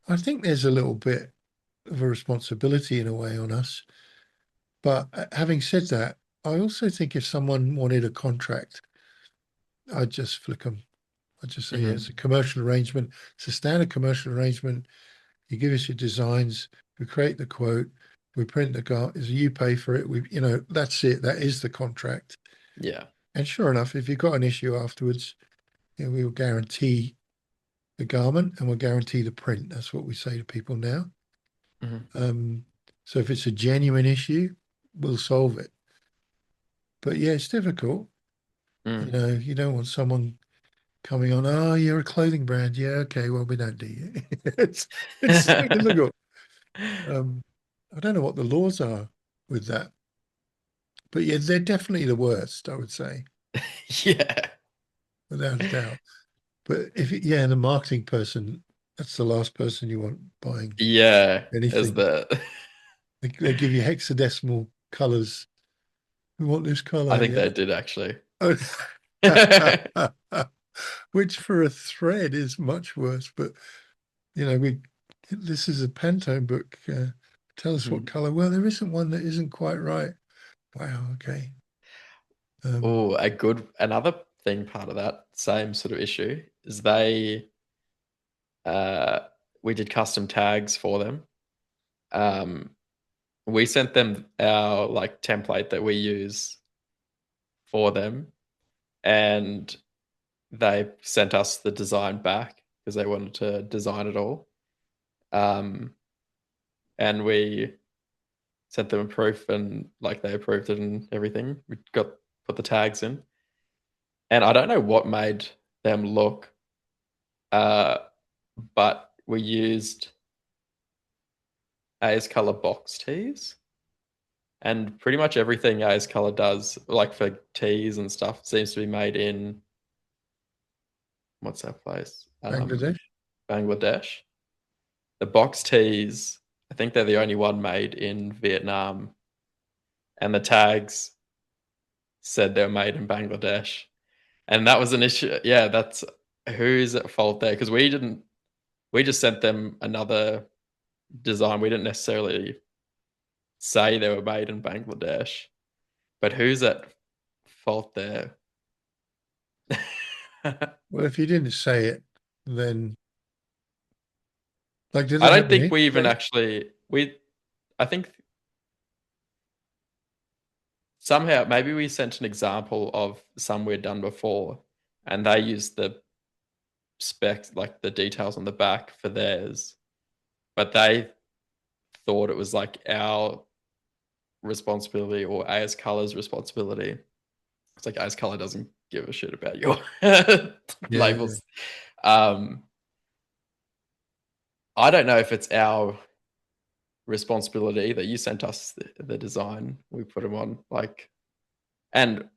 I think there's a little bit of a responsibility in a way on us. But having said that, I also think if someone wanted a contract, I'd just flick them. I'd just say, yeah, it's a commercial arrangement. It's a standard commercial arrangement. You give us your designs, we create the quote, we print the garment, you pay for it. That's it. That is the contract. Yeah. And sure enough, if you've got an issue afterwards, we will guarantee the garment and we'll guarantee the print. That's what we say to people now. So if it's a genuine issue, we'll solve it. But yeah, it's difficult. You don't want someone coming on, oh, you're a clothing brand. Yeah, okay, well, we don't do you. it's difficult. I don't know what the laws are with that. But yeah, they're definitely the worst, I would say. Yeah. Without a doubt. But the marketing person, that's the last person you want buying Yeah. As anything. They give you hexadecimal colors. We want this color, I think yeah. they did actually. Which for a thread is much worse. But this is a Pantone book. Tell us what color. Well, there isn't one that isn't quite right. Wow. Okay. Another thing, part of that same sort of issue is we did custom tags for them. We sent them our like template that we use for them, and they sent us the design back because they wanted to design it all. and we sent them a proof, and like they approved it and everything. We got put the tags in, and I don't know what made them look, uh, but we used AS Color box tees, and pretty much everything AS Color does, like for tees and stuff, seems to be made in what's that place? Bangladesh. Bangladesh. The box tees, I think they're the only one made in Vietnam, and the tags said they were made in Bangladesh, and that was an issue. Yeah, that's who's at fault there because we didn't. We just sent them another design. We didn't necessarily say they were made in Bangladesh, but who's at fault there? Well, if you didn't say it, then like, did I they don't have an think we even interface? actually we. I think somehow maybe we sent an example of some we'd done before, and they used the specs, like the details on the back for theirs, but they thought it was like our responsibility or AS Color's responsibility. It's like AS Color doesn't give a shit about your Yeah. labels. Um, I don't know if it's our responsibility that you sent us the design. We put them on, like, and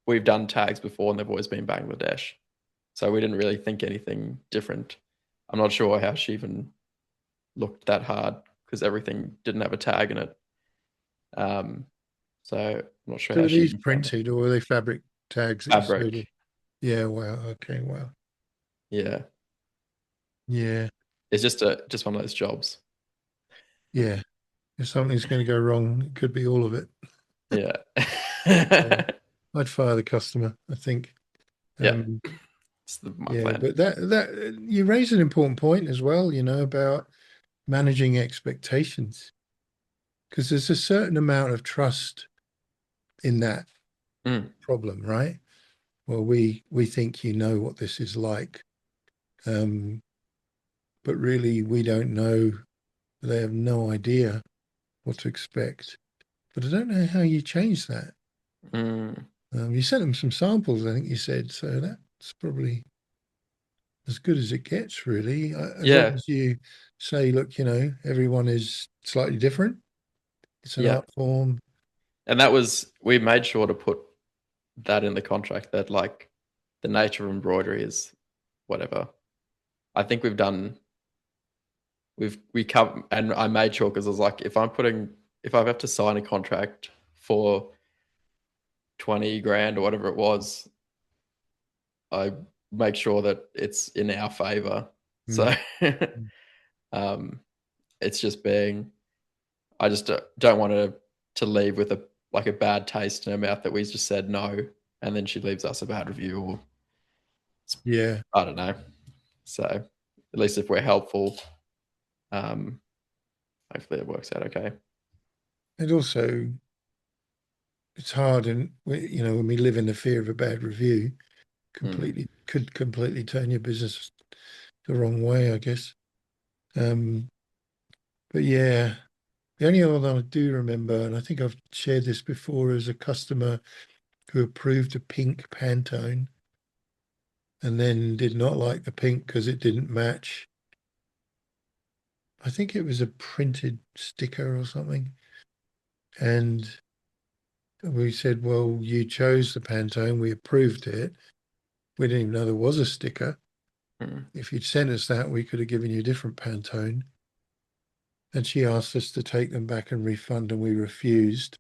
we've done tags before and they've always been Bangladesh. So we didn't really think anything different. I'm not sure how she even looked that hard because everything didn't have a tag in it. Um, so I'm not sure So how were she these even found it. printed or were they fabric tags that you sewed in? Fabric. Yeah, wow. Okay, wow. Yeah. Yeah, It's just one of those jobs. yeah. If something's going to go wrong, it could be all of it. Yeah. Yeah. I'd fire the customer, I think. Yeah. Um, It's my yeah, plan. but that you raise an important point as well, about managing expectations because there's a certain amount of trust in that Mm, problem, right? Well, we think you know what this is like, um, but really we don't know. They have no idea what to expect. But I don't know how you change that. mm. You sent them some samples, I think you said, so that's probably as good as it gets, really. As long Yeah. as you say, look, everyone is slightly different. It's an Yeah. art form. And that was, we made sure to put that in the contract that like the nature of embroidery is whatever. I think we cover, and I made sure because I was like, if I have to sign a contract for 20 grand or whatever it was, I make sure that it's in our favor. So Mm. um, it's just being, I just don't want to leave with a bad taste in her mouth that we just said no, and then she leaves us a bad review, or Yeah. I don't know. So at least if we're helpful, um, hopefully it works out okay. And also, it's hard, and when we live in the fear of a bad review, Mm, could completely turn your business the wrong way, I guess. Um, but yeah, the only other one I do remember, and I think I've shared this before, is a customer who approved a pink Pantone and then did not like the pink because it didn't match. I think it was a printed sticker or something. And we said, well, you chose the Pantone, we approved it. We didn't even know there was a sticker. mm. If you'd sent us that, we could have given you a different Pantone. And she asked us to take them back and refund, and we refused.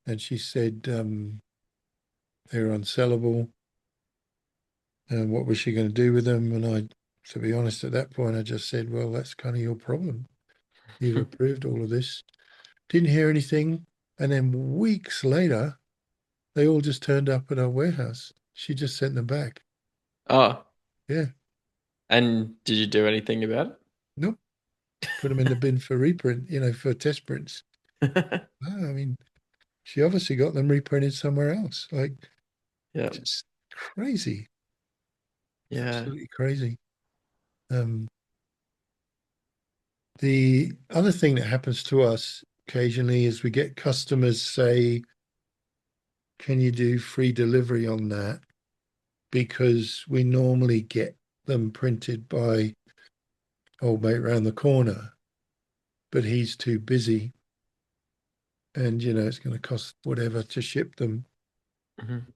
And she said they were unsellable. And what was she going to do with them? And to be honest, at that point, I just said, well, that's kind of your problem. You've approved all of this. Didn't hear anything. And then weeks later, they all just turned up at our warehouse. She just sent them back. Oh, Yeah. and did you do anything about Nope. Put them in the bin for reprint, for test prints. it? I mean, she obviously got them reprinted somewhere else. Like, Yeah, just crazy. yeah, Absolutely crazy. Um, The other thing that happens to us occasionally is we get customers say, can you do free delivery on that? Because we normally get them printed by old mate round the corner, but he's too busy. And, it's going to cost whatever to ship them. Mhm.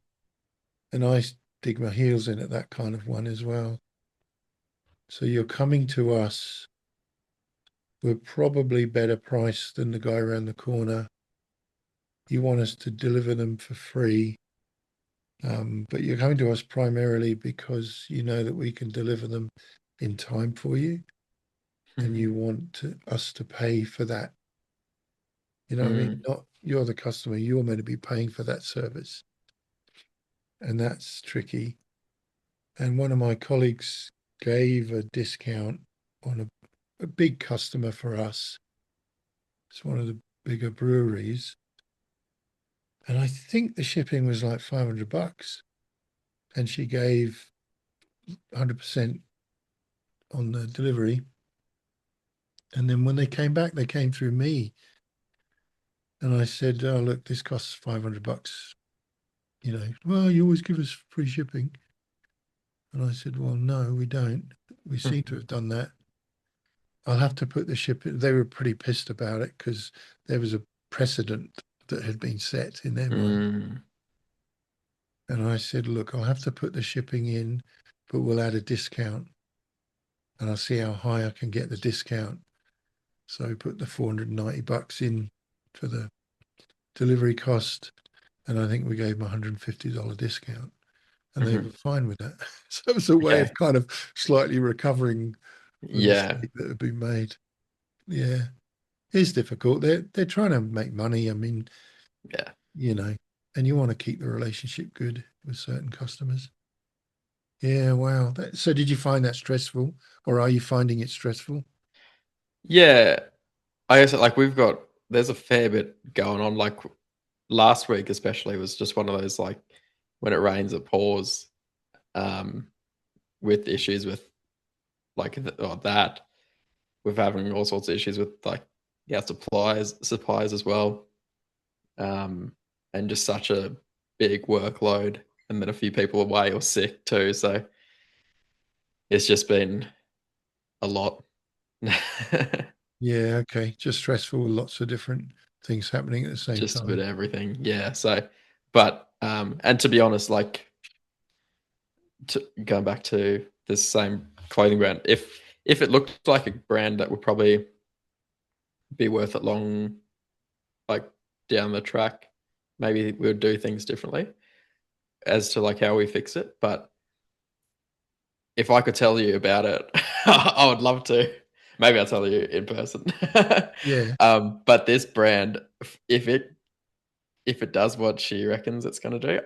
And I dig my heels in at that kind of one as well. So you're coming to us, we're probably better priced than the guy around the corner. You want us to deliver them for free. But you're coming to us primarily because you know that we can deliver them in time for you, and you want us to pay for that. You know what I mean? Mm. Not you're the customer, you're meant to be paying for that service. And that's tricky. And one of my colleagues gave a discount on a big customer for us. It's one of the bigger breweries. And I think the shipping was like $500. And she gave 100% on the delivery. And then when they came back, they came through me. And I said, oh, look, this costs $500. Well, you always give us free shipping. And I said, well, no, we don't. We seem to have done that. I'll have to put the shipping. They were pretty pissed about it because there was a precedent that had been set in their mind. Mm. And I said, look, I'll have to put the shipping in, but we'll add a discount and I'll see how high I can get the discount. So I put the $490 in for the delivery cost. And I think we gave them a $150 discount and they were Mhm. fine with that. So it was a way Okay. of kind of slightly recovering the Yeah. mistake that had been made. Yeah. It's difficult. They're trying to make money. I mean, Yeah. and you want to keep the relationship good with certain customers. Yeah, wow. So did you find that stressful, or are you finding it stressful? Yeah. I guess like there's a fair bit going on. Like last week especially was just one of those like when it rains it pours, um with issues with like or that with having all sorts of issues with like yeah supplies as well, um and just such a big workload, and then a few people away or sick too, so it's just been a lot. Yeah, okay. Just stressful, lots of different things happening at the same Just a bit time. of everything, yeah. So but and to be honest, like going back to this same clothing brand, if it looked like a brand that would probably be worth it long, like down the track, maybe we would do things differently as to like how we fix it. But if I could tell you about it, I would love to. Maybe I'll tell you in person. Yeah, But this brand, if it if it does what she reckons it's going to do,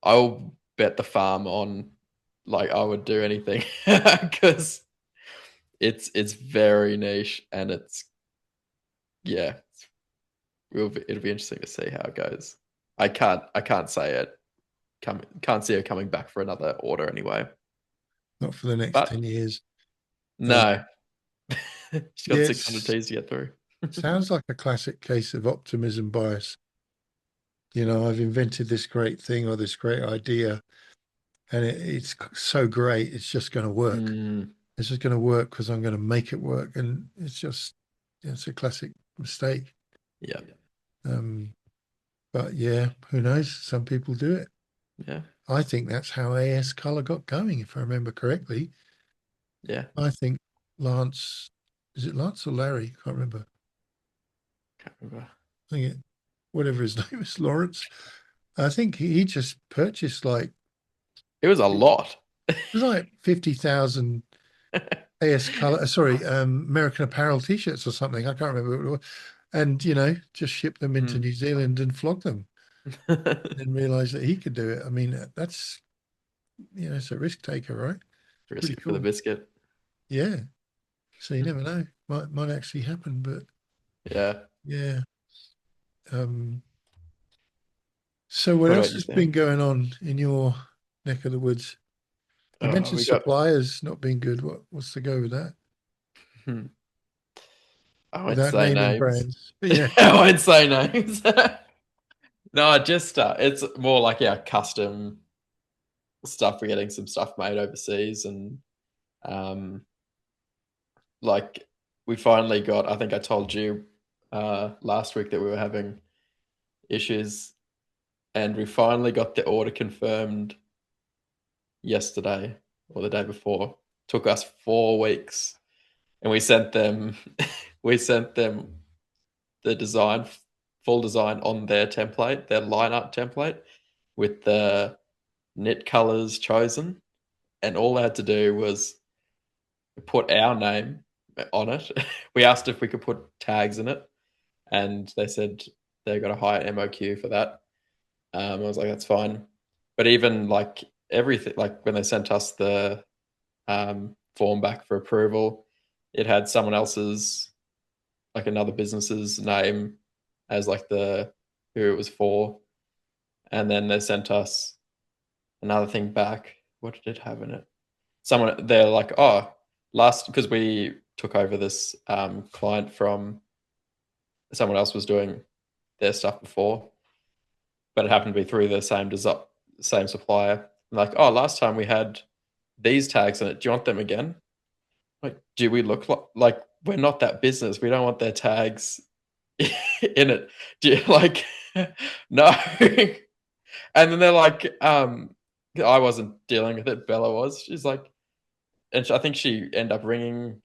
I'll bet the farm on like I would do anything because it's very niche and it's yeah, it'll be interesting to see how it goes. I can't say it can't see her coming back for another order anyway. not for the next But 10 years. no, she's got 600 Yes, T's to get through. sounds like a classic case of optimism bias. I've invented this great thing or this great idea, and it's so great, it's just going to work. Mm, It's just going to work because I'm going to make it work. And it's a classic mistake. yeah, Um, but yeah, who knows? Some people do it. yeah, I think that's how AS Color got going, if I remember correctly. yeah. I think Lance, is it Lance or Larry? I can't remember. Can't remember. I think whatever his name is, Lawrence. I think he just purchased It was a lot. it was like 50,000 AS Color, sorry, American Apparel t-shirts or something. I can't remember what it was. And, just ship them into Mm. New Zealand and flog them. Then realize that he could do it. I mean, that's, it's a risk taker, right? Risk Pretty it for the cool. biscuit. Yeah. So you never know. Might actually happen, but Yeah. yeah. Um, so what What else about you, has been Sam? going on in your neck of the woods? You mentioned We got suppliers not being good. What's the go with that? Hmm. I won't without say naming names. brands. But yeah, I won't say names. No, just it's more like our custom stuff. We're getting some stuff made overseas, and um, like we finally got. I think I told you last week that we were having issues, and we finally got the order confirmed yesterday or the day before. Took us 4 weeks, and we sent them. We sent them the design, full design on their template, their line art template, with the knit colors chosen, and all they had to do was put our name on it. We asked if we could put tags in it, and they said they got a higher MOQ for that. I was like, that's fine. But even like everything, like when they sent us the form back for approval, it had someone else's, like another business's name as like the who it was for, and then they sent us another thing back. What did it have in it? Someone they're like, oh, last because we took over this client from someone else was doing their stuff before, but it happened to be through the same supplier. Like, oh, last time we had these tags in it. Do you want them again? Like, do we look like we're not that business? We don't want their tags in it. Do you like no? And then they're like, I wasn't dealing with it. Bella was. She's like, and I think she ended up ringing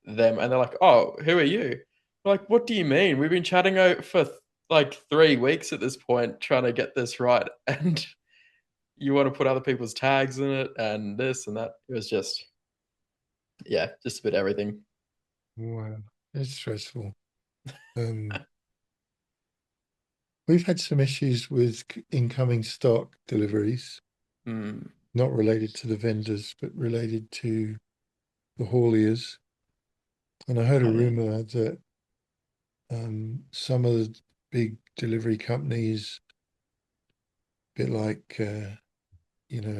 them, and they're like, "Oh, who are you?" We're like, what do you mean? We've been chatting for like 3 weeks at this point, trying to get this right, and you want to put other people's tags in it, and this and that. It was just, yeah, just a bit everything. wow, it's stressful. Um, we've had some issues with incoming stock deliveries, Mm. not related to the vendors, but related to the hauliers. And I heard a Oh yeah. rumor that some of the big delivery companies, a bit like an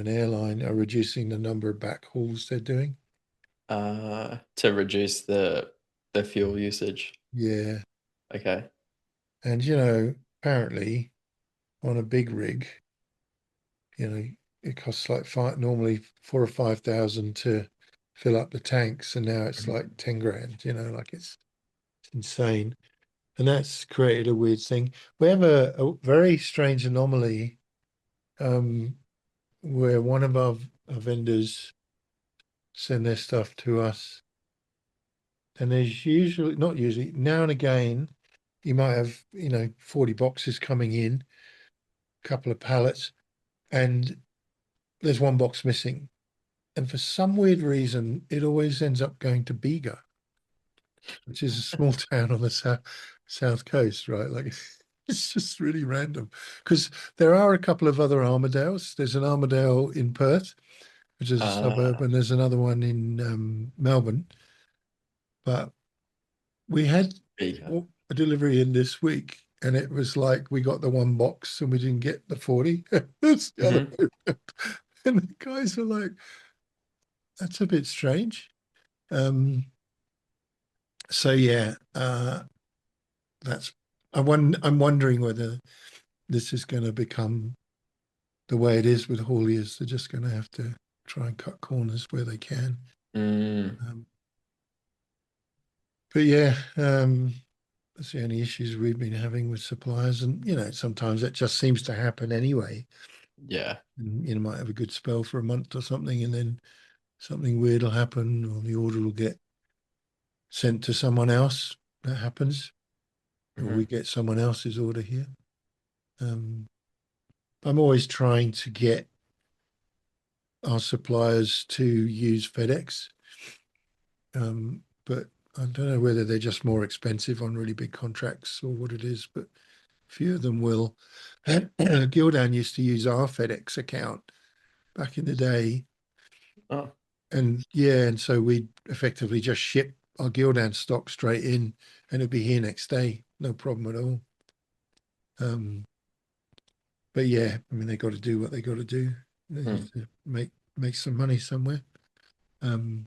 airline, are reducing the number of back hauls they're doing. To reduce the fuel usage. Yeah, Okay. and apparently on a big rig, you know, it costs like normally 4 or 5 thousand to fill up the tanks, and now it's like 10 grand. Like it's insane, and that's created a weird thing. We have a very strange anomaly um, where one of our vendors send their stuff to us, and there's usually not usually now and again you might have 40 boxes coming in, a couple of pallets, and there's one box missing. And for some weird reason, it always ends up going to Bega, which is a small town on the south coast, right? Like it's just really random because there are a couple of other Armadales. There's an Armadale in Perth, which is a suburb, Uh, and there's another one in Melbourne. But we had Bigger. a delivery in this week, and it was like we got the one box and we didn't get the 40. It's the other Hmm. way around. And the guys are like, that's a bit strange. Um, so yeah, that's I'm wondering whether this is going to become the way it is with hauliers. They're just going to have to try and cut corners where they can. Mm. Um, but yeah, that's the only issues we've been having with suppliers, and sometimes that just seems to happen anyway. Yeah. And you might have a good spell for a month or something, and then something weird will happen, or the order will get sent to someone else. That happens, or we Hmm. get someone else's order here. Um, I'm always trying to get our suppliers to use FedEx, but I don't know whether they're just more expensive on really big contracts or what it is, but few of them will. Gildan used to use our FedEx account back in the day, Oh. and yeah, and so we'd effectively just ship our Gildan stock straight in, and it'd be here next day, no problem at all. Um, but yeah, I mean they got to do what they got to do. They Hmm. have to make some money somewhere. Um,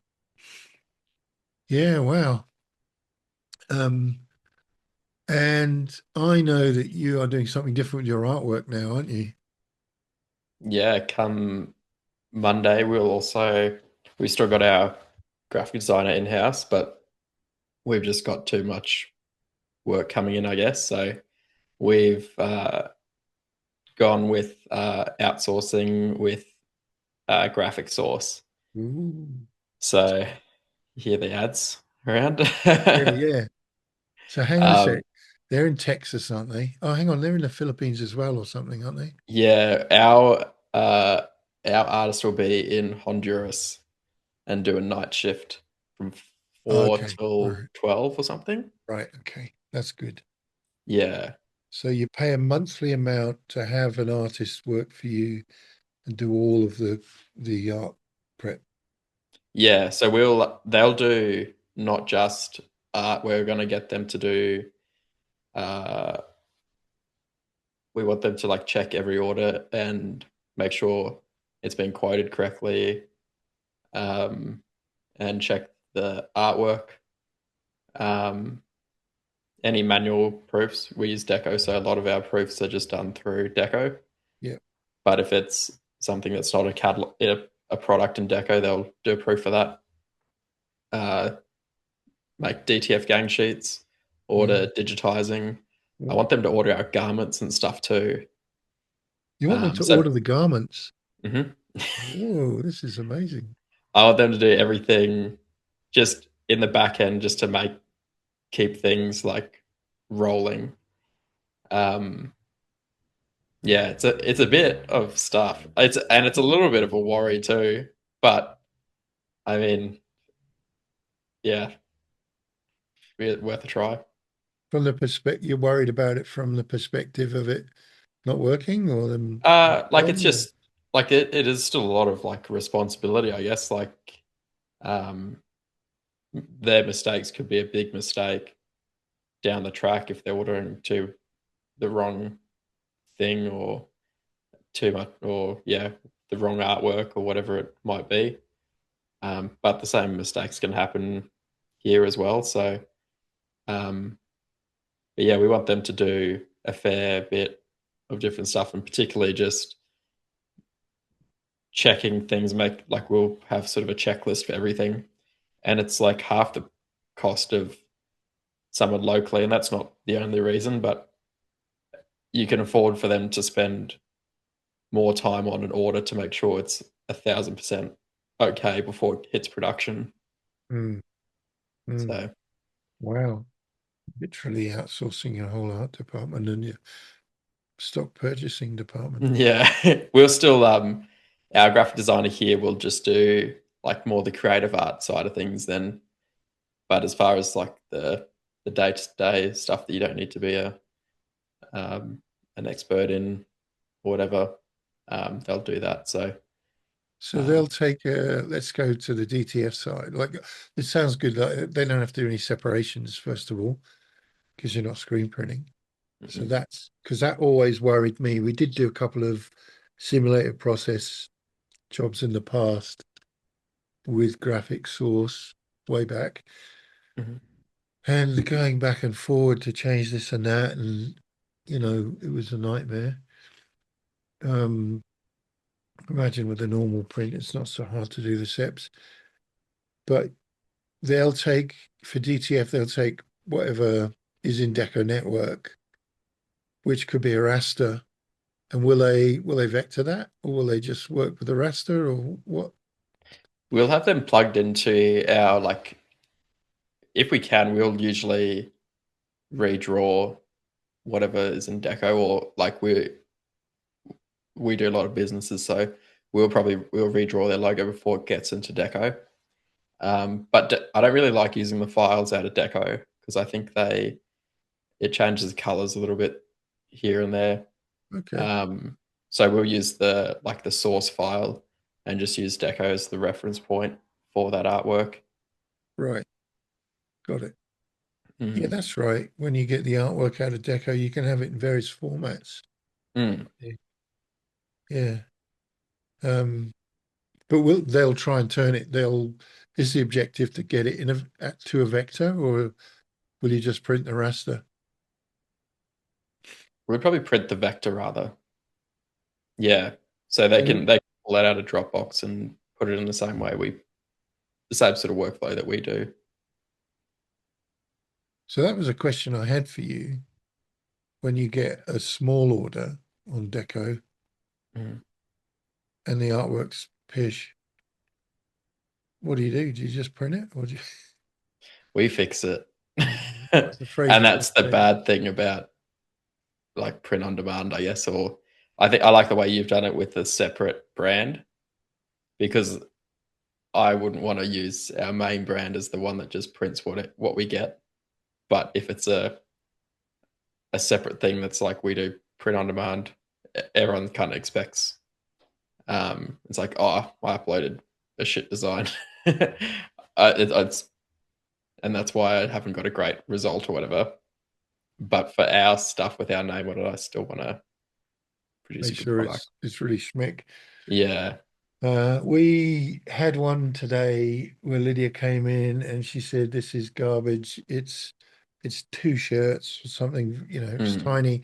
Yeah, wow. Um, and I know that you are doing something different with your artwork now, aren't you? Yeah, come Monday, we still got our graphic designer in-house, but we've just got too much work coming in, I guess. So we've gone with outsourcing with Graphxsource. Ooh. So you hear the ads around. Yeah, yeah. So hang on a um, sec. They're in Texas, aren't they? Oh, hang on. They're in the Philippines as well or something, aren't they? yeah, our artist will be in Honduras and do a night shift from 4 Okay. till Right. 12 or something. Right. Okay. That's good. Yeah. So you pay a monthly amount to have an artist work for you and do all of the art prep. Yeah, so they'll do not just art, we're gonna get them to do uh we want them to like check every order and make sure it's been quoted correctly, um and check the artwork. Um any manual proofs, we use Deco, so a lot of our proofs are just done through Deco. Yeah. But if it's something that's not a catalog, a product in Deco, they'll do a proof for that. Uh, make DTF gang sheets, order Mm. digitizing. I Wow. want them to order our garments and stuff too. You want them to So order the garments? mhm. Whoa, this is amazing. I want them to do everything just in the back end, just to keep things like rolling. Um, yeah, it's a bit of stuff. It's a little bit of a worry too, but I mean, yeah, worth a try. From the perspective, you're worried about it from the perspective of it not working or them Like it's wrong or just like it is still a lot of like responsibility, I guess. Like um their mistakes could be a big mistake down the track if they're ordering to the wrong thing or too much or yeah, the wrong artwork or whatever it might be. But the same mistakes can happen here as well. So um but yeah, we want them to do a fair bit of different stuff and particularly just checking things, make like we'll have sort of a checklist for everything, and it's like half the cost of someone locally, and that's not the only reason, but you can afford for them to spend more time on an order to make sure it's 1,000% okay before it hits production. mm, mm. So Wow. Literally outsourcing your whole art department and your stock purchasing department. yeah, we'll still our graphic designer here will just do like more the creative art side of things then, but as far as like the day-to-day stuff that you don't need to be um, an expert in or whatever, they'll do that. So So they'll um, take let's go to the DTF side. Like it sounds good. Like, they don't have to do any separations, first of all, because you're not screen printing. So mhm, that's because that always worried me. We did do a couple of simulated process jobs in the past with Graphxsource way back, mhm. and going back and forward to change this and that, and it was a nightmare. Um, Imagine with a normal print, it's not so hard to do the steps, but they'll take for DTF, they'll take whatever is in deconetwork, which could be a raster, and will they vector that, or will they just work with a raster, or what? We'll have them plugged into our like if we can, we'll usually redraw whatever is in Deco or like we do a lot of businesses, so we'll redraw their logo before it gets into Deco. But I don't really like using the files out of Deco because I think it changes the colors a little bit here and there. Okay, Um, so we'll use the source file and just use Deco as the reference point for that artwork. right, got it. Yeah, Mm. that's right. When you get the artwork out of Deco, you can have it in various formats. Mm. Yeah. Um, but they'll try and turn it. They'll Is the objective to get it to a vector, or will you just print the raster? We'd probably print the vector rather. Yeah. So So, they can pull that out of Dropbox and put it in the same way the same sort of workflow that we do. so that was a question I had for you. When you get a small order on Deco Mm. and the artwork's pish, what do you do? Do you just print it, or do you? We fix it. I was afraid And you were going that's to the say that. bad thing about like print on demand, I guess. Or I think I like the way you've done it with a separate brand, because I wouldn't want to use our main brand as the one that just prints what we get. But if it's a separate thing that's like we do print on demand, everyone kind of expects. It's like, oh, I uploaded a shit design. It's and that's why I haven't got a great result or whatever. But for our stuff with our name on it, I still want to produce a Make good sure product. it's really schmick. Yeah. We had one today where Lydia came in and she said, "This is garbage. It's two shirts or something. It's Mm. tiny,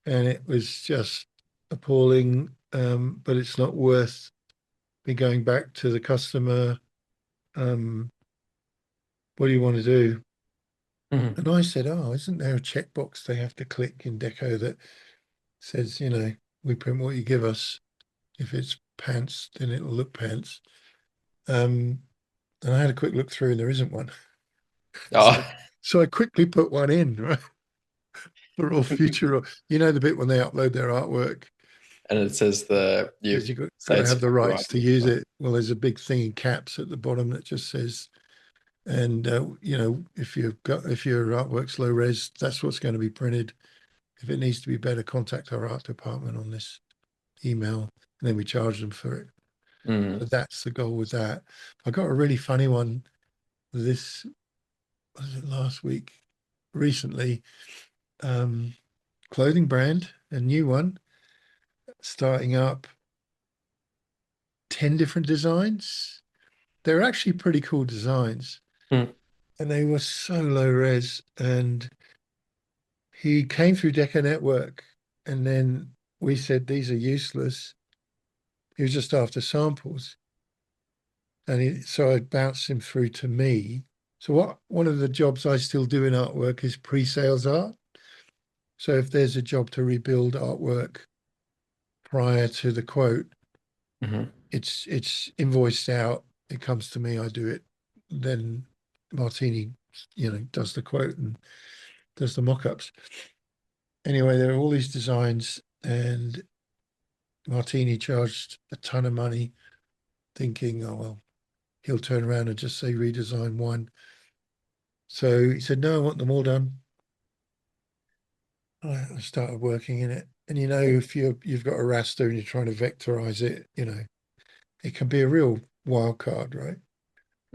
and it was just appalling. But it's not worth me going back to the customer. Um, what do you want to do?" Mhm. And I said, "Oh, isn't there a checkbox they have to click in Deco that says, we print what you give us. If it's pants, then it'll look pants." Um, and I had a quick look through, and there isn't one. So, Oh, so I quickly put one in, right, for all future. The bit when they upload their artwork, and it says the says you you've got say to it's have the copyright rights to and use stuff. it. Well, there's a big thing in caps at the bottom that just says, and if your artwork's low res, that's what's going to be printed. If it needs to be better, contact our art department on this email, and then we charge them for it. So Mm. that's the goal with that. I got a really funny one this was it last week, recently. Um, Clothing brand, a new one, starting up 10 different designs. They're actually pretty cool designs. Mm. And they were so low res. And he came through deconetwork, and then we said these are useless. He was just after samples. So I bounced him through to me. So one of the jobs I still do in artwork is pre-sales art. So if there's a job to rebuild artwork prior to the quote, Mm-hmm. it's invoiced out. It comes to me. I do it. Then Martini, does the quote and does the mock-ups. Anyway, there are all these designs, and Martini charged a ton of money, thinking, oh well, he'll turn around and just say redesign one. So he said, no, I want them all done. I started working in it, and if you've got a raster and you're trying to vectorize it, it can be a real wild card, right?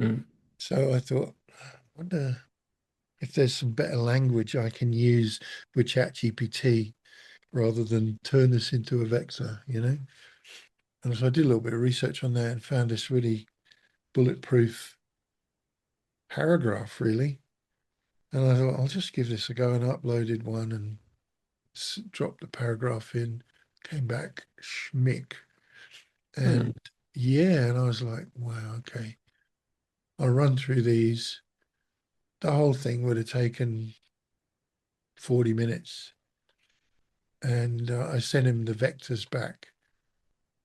Mm. So I thought, I wonder if there's some better language I can use with ChatGPT rather than turn this into a vector. And so I did a little bit of research on that and found this really bulletproof paragraph, really. And I thought, I'll just give this a go, and uploaded one and dropped the paragraph in, came back schmick. Mm. And yeah, and I was like, wow, okay. I'll run through these. The whole thing would have taken 40 minutes. And I sent him the vectors back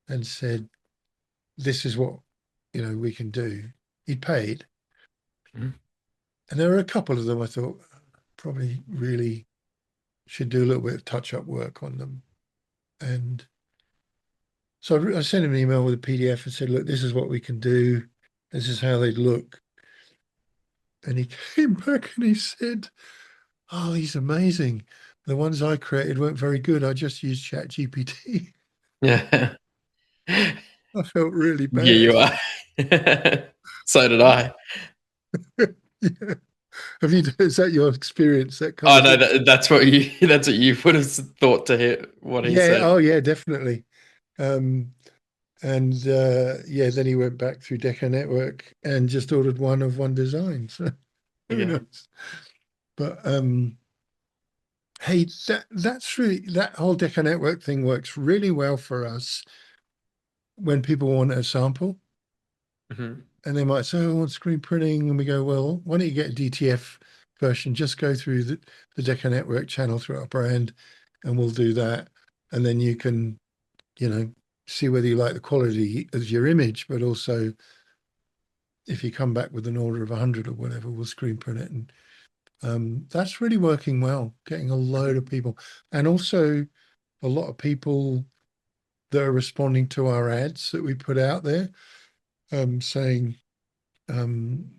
and said, this is what, we can do. He paid. Mm. And there were a couple of them I thought probably really should do a little bit of touch up work on them. And so I sent him an email with a PDF and said, look, this is what we can do. This is how they'd look. And he came back and he said, oh, he's amazing. The ones I created weren't very good. I just used ChatGPT. Yeah. I felt really Yeah, bad. you are. So did I. Yeah. Is that your experience? That kind Oh of no, thing? that's what you would have thought to hear what he Yeah. said. Oh, yeah, definitely. Um, And yeah, then he went back through deconetwork and just ordered one of one design. So who Okay. knows? But hey, that's really, that whole deconetwork thing works really well for us when people want a sample. Hmm. And they might say, oh, I want screen printing. And we go, well, why don't you get a DTF version? Just go through the deconetwork channel through our brand, and we'll do that. And then you can, you know, see whether you like the quality of your image, but also if you come back with an order of 100 or whatever, we'll screen print it. And that's really working well, getting a load of people. And also a lot of people that are responding to our ads that we put out there, saying, um,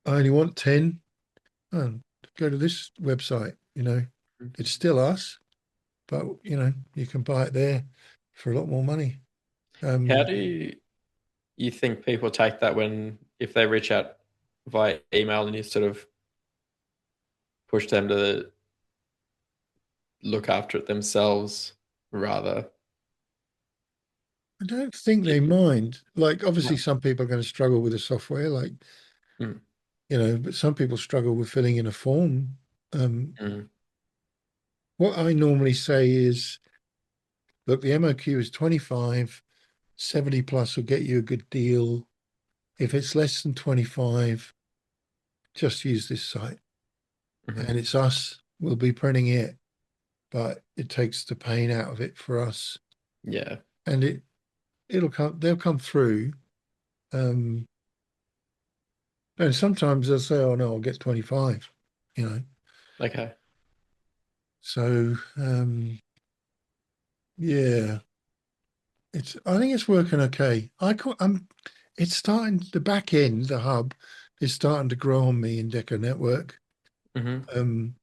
I only want 10. Oh, go to this website, it's still us, but you can buy it there for a lot more money. How Um, do you think people take that when if they reach out via email and you sort of push them to look after it themselves rather? I don't think they mind. Like, No. obviously, some people are going to struggle with the software, like, Mm, but some people struggle with filling in a form. Um, mm, what I normally say is, look, the MOQ is 25, 70 plus will get you a good deal. If it's less than 25, just use this site. mhm. And it's us, we'll be printing it, but it takes the pain out of it for us. Yeah. And they'll come through. Um, and sometimes they'll say, oh no, I'll get 25, you know. Okay. So yeah, I think it's working okay. It's starting, the back end, the hub is starting to grow on me in Deco Network. Hmm. Um,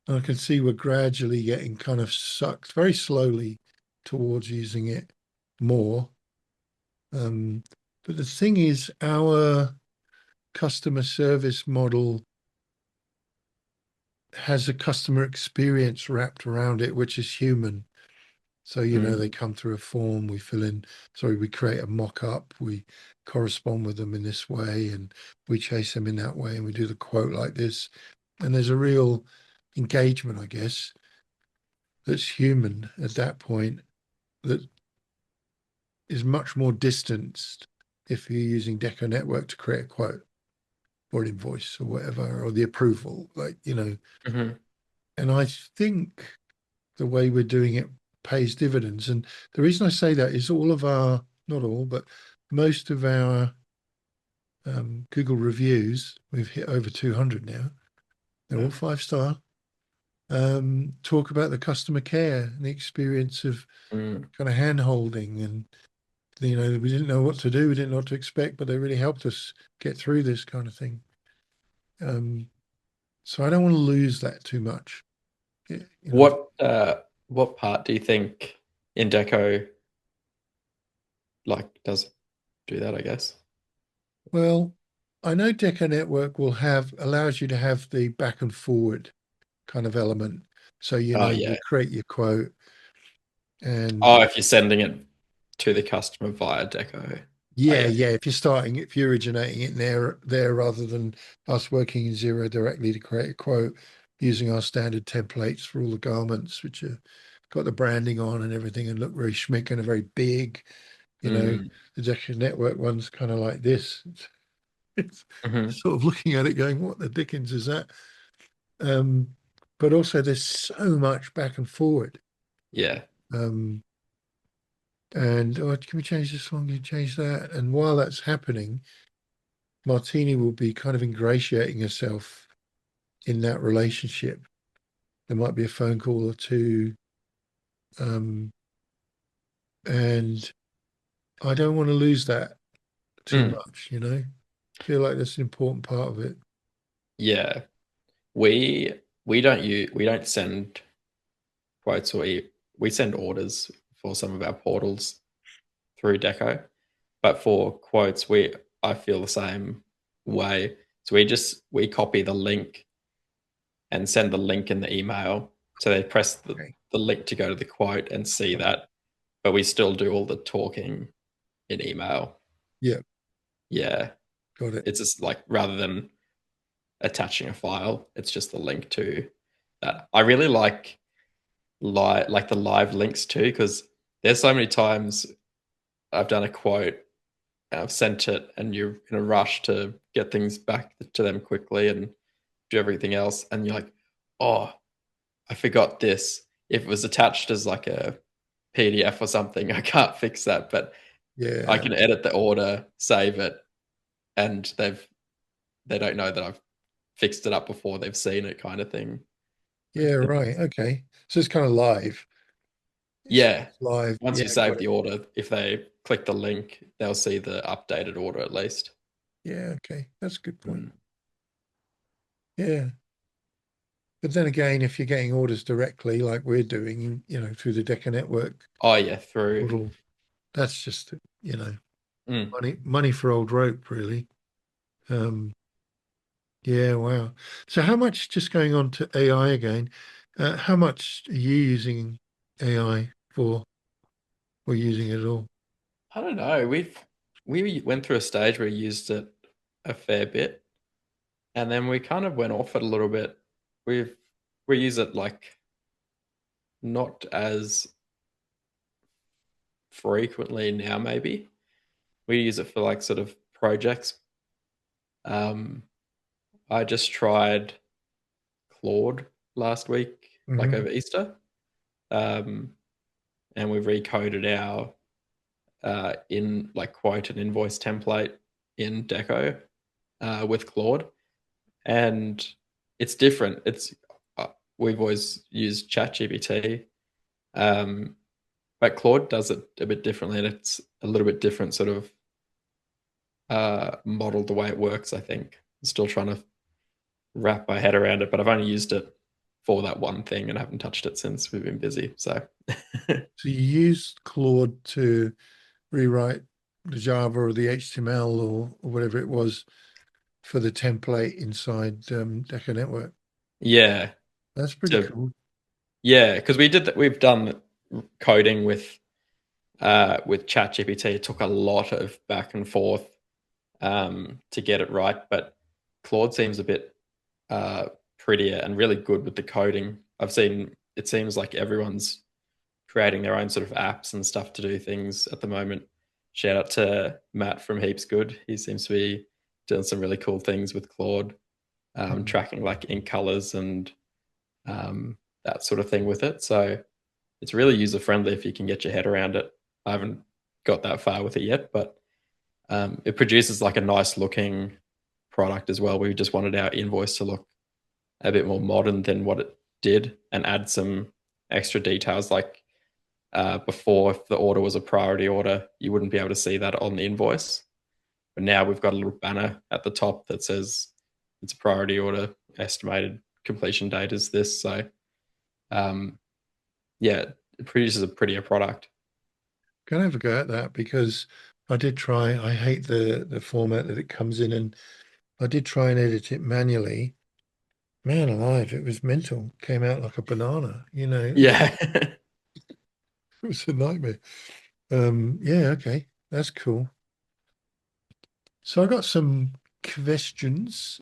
and I can see we're gradually getting kind of sucked very slowly towards using it more. Um, but the thing is, our customer service model has a customer experience wrapped around it, which is human. So, they Mm, come through a form, we create a mock up, we correspond with them in this way, and we chase them in that way, and we do the quote like this. And there's a real engagement, I guess, that's human at that point, that is much more distanced if you're using Deco Network to create a quote or an invoice or whatever, or the approval, hmm. and I think the way we're doing it pays dividends. And the reason I say that is not all, but most of our Google reviews, we've hit over 200 now. They're all Wow. 5 star. Talk about the customer care and the experience of Mm, kind of hand holding. And, we didn't know what to do, we didn't know what to expect, but they really helped us get through this kind of thing. Um, so I don't want to lose that too much. You know, what part do you think Indeco does do that, I guess? well, I know Deco Network allows you to have the back and forward kind of element. So, Oh you yeah. create your quote and Oh, if you're sending it to the customer via Deco. Oh yeah, yeah. yeah. If you're originating it there rather than us working in Zero directly to create a quote using our standard templates for all the garments, which are got the branding on and everything and look very schmick and are very big. You know, Mm, the Deco Network one's kind of like this. It's hmm. sort of looking at it going, what the dickens is that? Um, but also there's so much back and forward. Yeah. Um, and can we change this one? Can we change that? And while that's happening, Martini will be kind of ingratiating herself in that relationship. There might be a phone call or two. Um, and I don't want to lose that too Mm, much. Feel like that's an important part of it. yeah. We don't send quotes, or we send orders for some of our portals through Deco. But for quotes, I feel the same way. So we copy the link and send the link in the email. So they press Okay. the link to go to the quote and see that. But we still do all the talking in email. Yeah, Yeah, got it. it's just like rather than attaching a file, it's just the link to that. I really like the live links too, because there's so many times I've done a quote and I've sent it, and you're in a rush to get things back to them quickly and do everything else, and you're like, oh, I forgot this. If it was attached as like a PDF or something, I can't fix that, but I Yeah, can edit the order, save it, and they don't know that I've fixed it up before they've seen it, kind of thing. yeah, right. Okay. So it's kind of live. It's Yeah. live. Once Yeah, you save got the it. order, if they click the link, they'll see the updated order at least. Yeah, okay. That's a good point. Mm. Yeah. But then again, if you're getting orders directly, like we're doing, through the Deca network Oh yeah, through. model, that's just, Mm. money for old rope, really. Um, yeah, wow. So how much, just going on to AI again, how much are you using AI for, or using it at all? I don't know. We went through a stage where we used it a fair bit, and then we kind of went off it a little bit. We've we use it like not as frequently now. Maybe we use it for like sort of projects. Um, I just tried Claude last week, like Hmm. over Easter, um, and we recoded our in like quote and invoice template in Deco with Claude, and it's different. It's we've always used ChatGPT, um, but Claude does it a bit differently, and it's a little bit different sort of model the way it works. I think I'm still trying to wrap my head around it, but I've only used it for that one thing and I haven't touched it since we've been busy. So So you use Claude to rewrite the Java or the HTML or whatever it was for the template inside Deca Network. yeah, That's pretty to cool. yeah, because we did that. We've done coding with ChatGPT. It took a lot of back and forth to get it right, but Claude seems a bit prettier and really good with the coding. I've seen it seems like everyone's creating their own sort of apps and stuff to do things at the moment. Shout out to Matt from Heaps Good. He seems to be doing some really cool things with Claude, Mm. tracking like ink colors and that sort of thing with it. So it's really user friendly if you can get your head around it. I haven't got that far with it yet, but it produces like a nice looking product as well. We just wanted our invoice to look a bit more modern than what it did and add some extra details like before, if the order was a priority order, you wouldn't be able to see that on the invoice. But now we've got a little banner at the top that says it's a priority order, estimated completion date is this. So, um, yeah, it produces a prettier product. Can I have a go at that? Because I did try, I hate the format that it comes in, and I did try and edit it manually. Man alive, it was mental. Came out like a banana, Yeah. it was a nightmare. Yeah, okay. That's cool. So I got some questions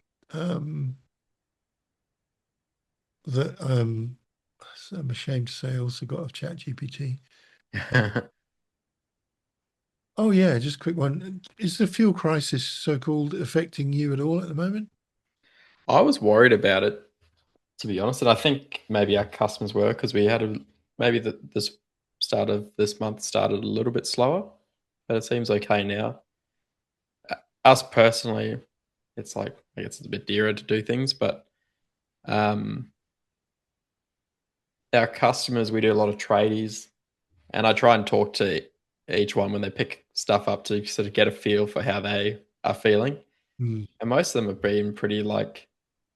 that I'm ashamed to say I also got off ChatGPT. Oh yeah, just a quick one. Is the fuel crisis so-called affecting you at all at the moment? I was worried about it, to be honest, and I think maybe our customers were because we had maybe this start of this month started a little bit slower, but it seems okay now. Us personally, it's like I guess it's a bit dearer to do things, but um, our customers, we do a lot of tradies, and I try and talk to each one when they pick stuff up to sort of get a feel for how they are feeling. Hmm, And most of them have been pretty like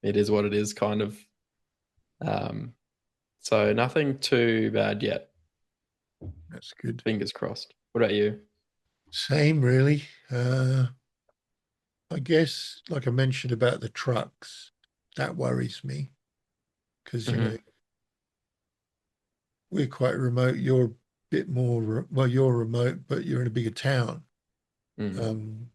it is what it is kind of. Um, so nothing too bad yet. that's good. Fingers crossed. What about you? Same, really. I guess, like I mentioned about the trucks, that worries me because, Hmm. we're quite remote. You're a bit more, well, you're remote, but you're in a bigger town. Mm. Um,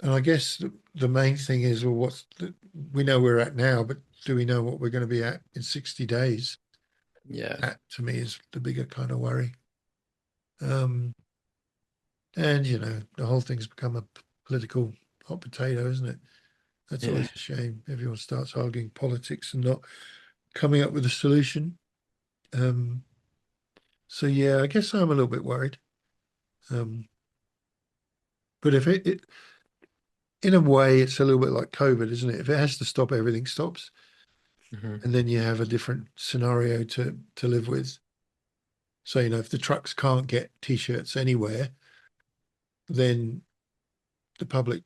and I guess the main thing is, well, we know we're at now, but do we know what we're going to be at in 60 days? Yeah. That to me is the bigger kind of worry. Um, and, the whole thing's become a political hot potato, isn't it? That's Yeah. always a shame. Everyone starts arguing politics and not coming up with a solution. Um, so, yeah, I guess I'm a little bit worried. Um, but if in a way, it's a little bit like COVID, isn't it? If it has to stop, everything stops. Hmm. And then you have a different scenario to live with. So, if the trucks can't get T-shirts anywhere, then the public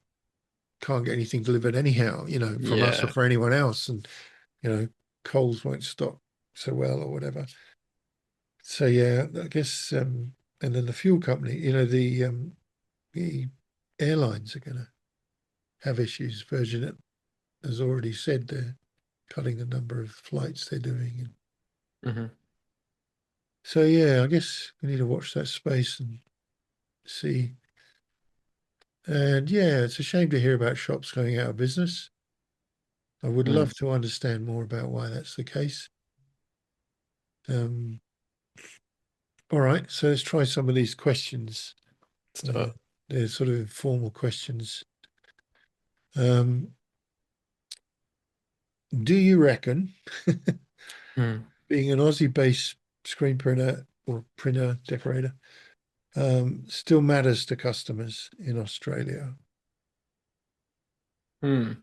can't get anything delivered anyhow, from us or Yeah. for anyone else. And, Coles won't stock so well or whatever. So, yeah, I guess, and then the fuel company, the airlines are going to have issues. Virgin has already said they're cutting the number of flights they're doing. And Hmm. so, yeah, I guess we need to watch that space and see. And yeah, it's a shame to hear about shops going out of business. I would Mm. love to understand more about why that's the case. Um, all right, so let's try some of these questions. Let's do Uh, it. they're sort of informal questions. Um, do you reckon Mm. being an Aussie-based screen printer or printer decorator still matters to customers in Australia? Mm.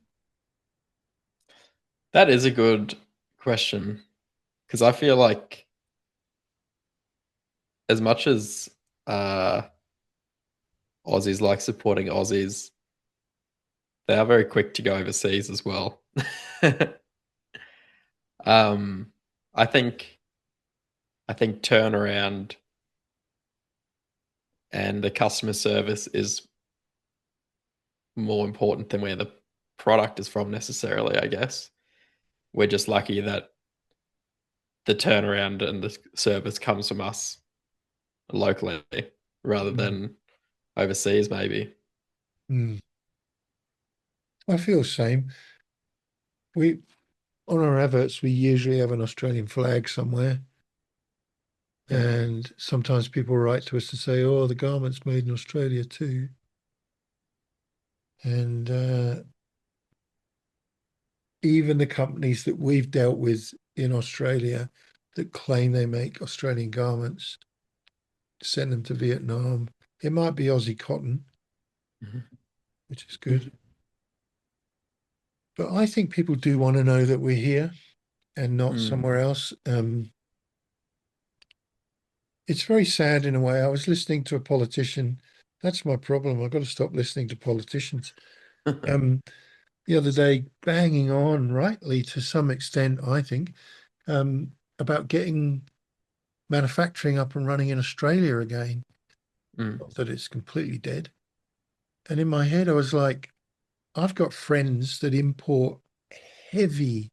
That is a good question because I feel like as much as uh, Aussies like supporting Aussies, they are very quick to go overseas as well. um, I think I think turnaround and the customer service is more important than where the product is from necessarily, I guess. We're just lucky that the turnaround and the service comes from us locally rather Mm. than overseas, maybe. Mm. I feel the same. We On our adverts, we usually have an Australian flag somewhere. Yeah. And sometimes people write to us to say, oh, the garment's made in Australia too. And even the companies that we've dealt with in Australia that claim they make Australian garments, send them to Vietnam. It might be Aussie cotton, which is good. But I think people do want to know that we're here and not Mm. somewhere else. It's very sad in a way. I was listening to a politician. That's my problem. I've got to stop listening to politicians. Um, the other day, banging on, rightly to some extent, I think, about getting manufacturing up and running in Australia again. Mm. Not that it's completely dead. And in my head, I was like, I've got friends that import heavy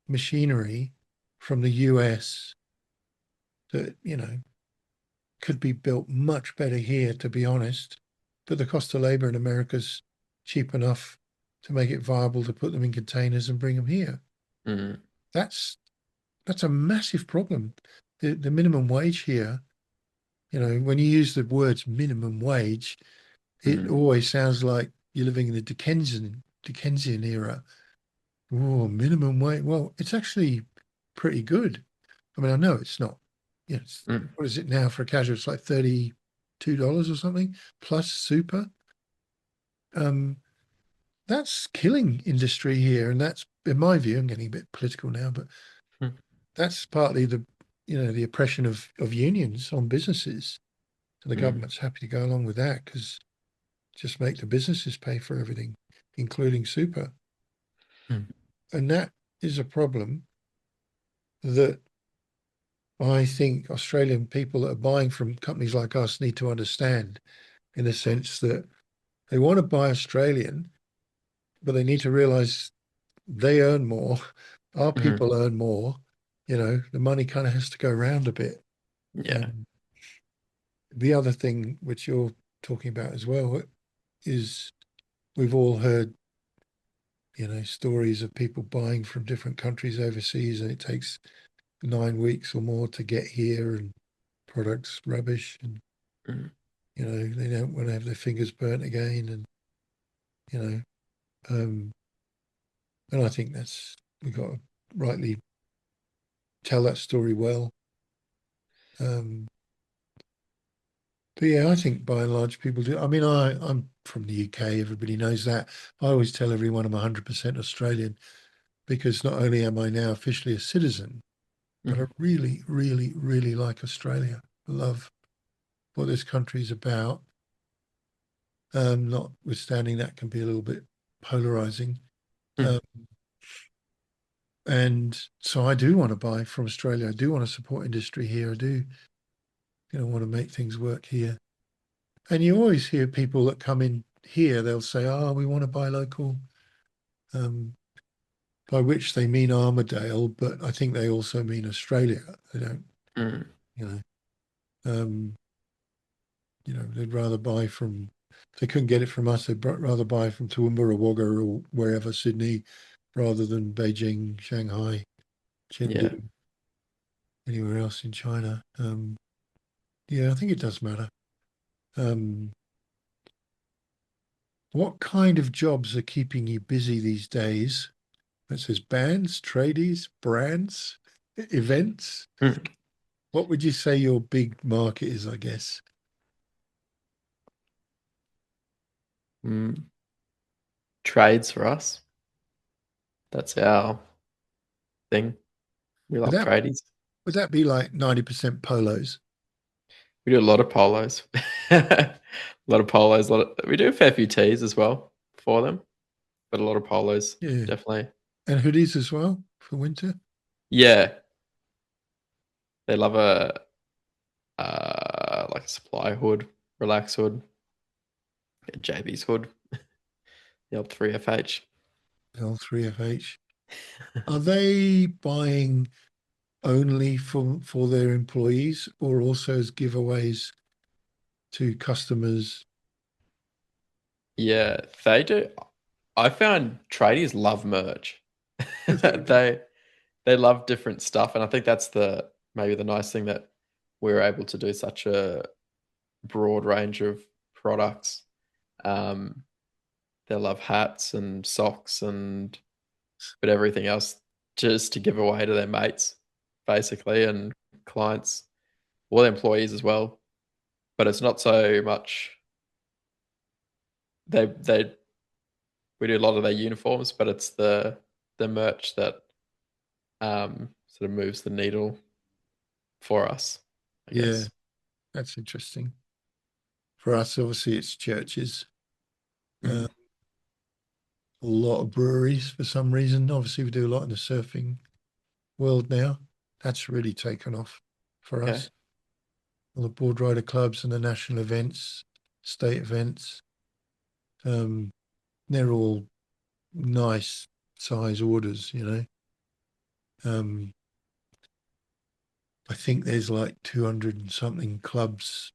machinery from the US that, could be built much better here, to be honest. But the cost of labor in America's cheap enough to make it viable to put them in containers and bring them here. Mm. That's that's a massive problem. The minimum wage here, when you use the words minimum wage, it Mm. always sounds like you're living in the Dickensian era. Oh, minimum wage. Well, it's actually pretty good. I mean, I know it's not, Mm. what is it now for a casual? It's like $32 or something plus super. Um, that's killing industry here. And that's, in my view, I'm getting a bit political now, but Mm. that's partly the oppression of unions on businesses. And the Mm. government's happy to go along with that because just make the businesses pay for everything, including super. Mm. And that is a problem that I think Australian people that are buying from companies like us need to understand, in the sense that they want to buy Australian, but they need to realize they earn more. Our Mm. people earn more. The money kind of has to go around a bit. Yeah. Um, the other thing which you're talking about as well is we've all heard, stories of people buying from different countries overseas, and it takes 9 weeks or more to get here, and products rubbish, and Mm. they don't want to have their fingers burnt again, and you know, um, and I think we got to rightly tell that story well. Um, but yeah, I think by and large people do. I mean, I'm from the UK. Everybody knows that. I always tell everyone I'm 100% Australian because not only am I now officially a citizen, but I Mm. really, really, really like Australia. I love what this country is about. Notwithstanding that can be a little bit polarizing. Mm. Um, and so I do want to buy from Australia. I do want to support industry here. I do, want to make things work here. And you always hear people that come in here, they'll say, oh, we want to buy local, um, by which they mean Armadale, but I think they also mean Australia. They don't, Mm. you know, um, they'd rather buy from, if they couldn't get it from us, they'd rather buy from Toowoomba or Wagga or wherever, Sydney, rather than Beijing, Shanghai, Yeah. Chengdu, anywhere else in China. Yeah, I think it does matter. Um, what kind of jobs are keeping you busy these days? It says bands, tradies, brands, events. Mm. What would you say your big market is, I guess? Mm. Trades for us. That's our thing. We Would love that tradies. would that be like 90% polos? We do a lot of polos. A lot of polos. We do a fair few tees as well for them, but a lot of polos, Yeah. definitely. And hoodies as well for winter? Yeah, they love a like a supply hood, relax hood, a JB's hood, the old 3FH. L3FH. Are they buying only for their employees or also as giveaways to customers? Yeah, they do. I found tradies love merch. They do. They they love different stuff, and I think that's the maybe the nice thing that we're able to do such a broad range of products. Um, they love hats and socks and but everything else just to give away to their mates, basically, and clients, or their employees as well. But it's not so much they we do a lot of their uniforms, but it's the merch that sort of moves the needle for us, I Yeah, guess. that's interesting. For us, obviously, it's churches, Mm. a lot of breweries for some reason. Obviously, we do a lot in the surfing world now. That's really taken off for Okay. us. All the board rider clubs and the national events, state events, um, they're all nice size orders. Um, I think there's like 200 and something clubs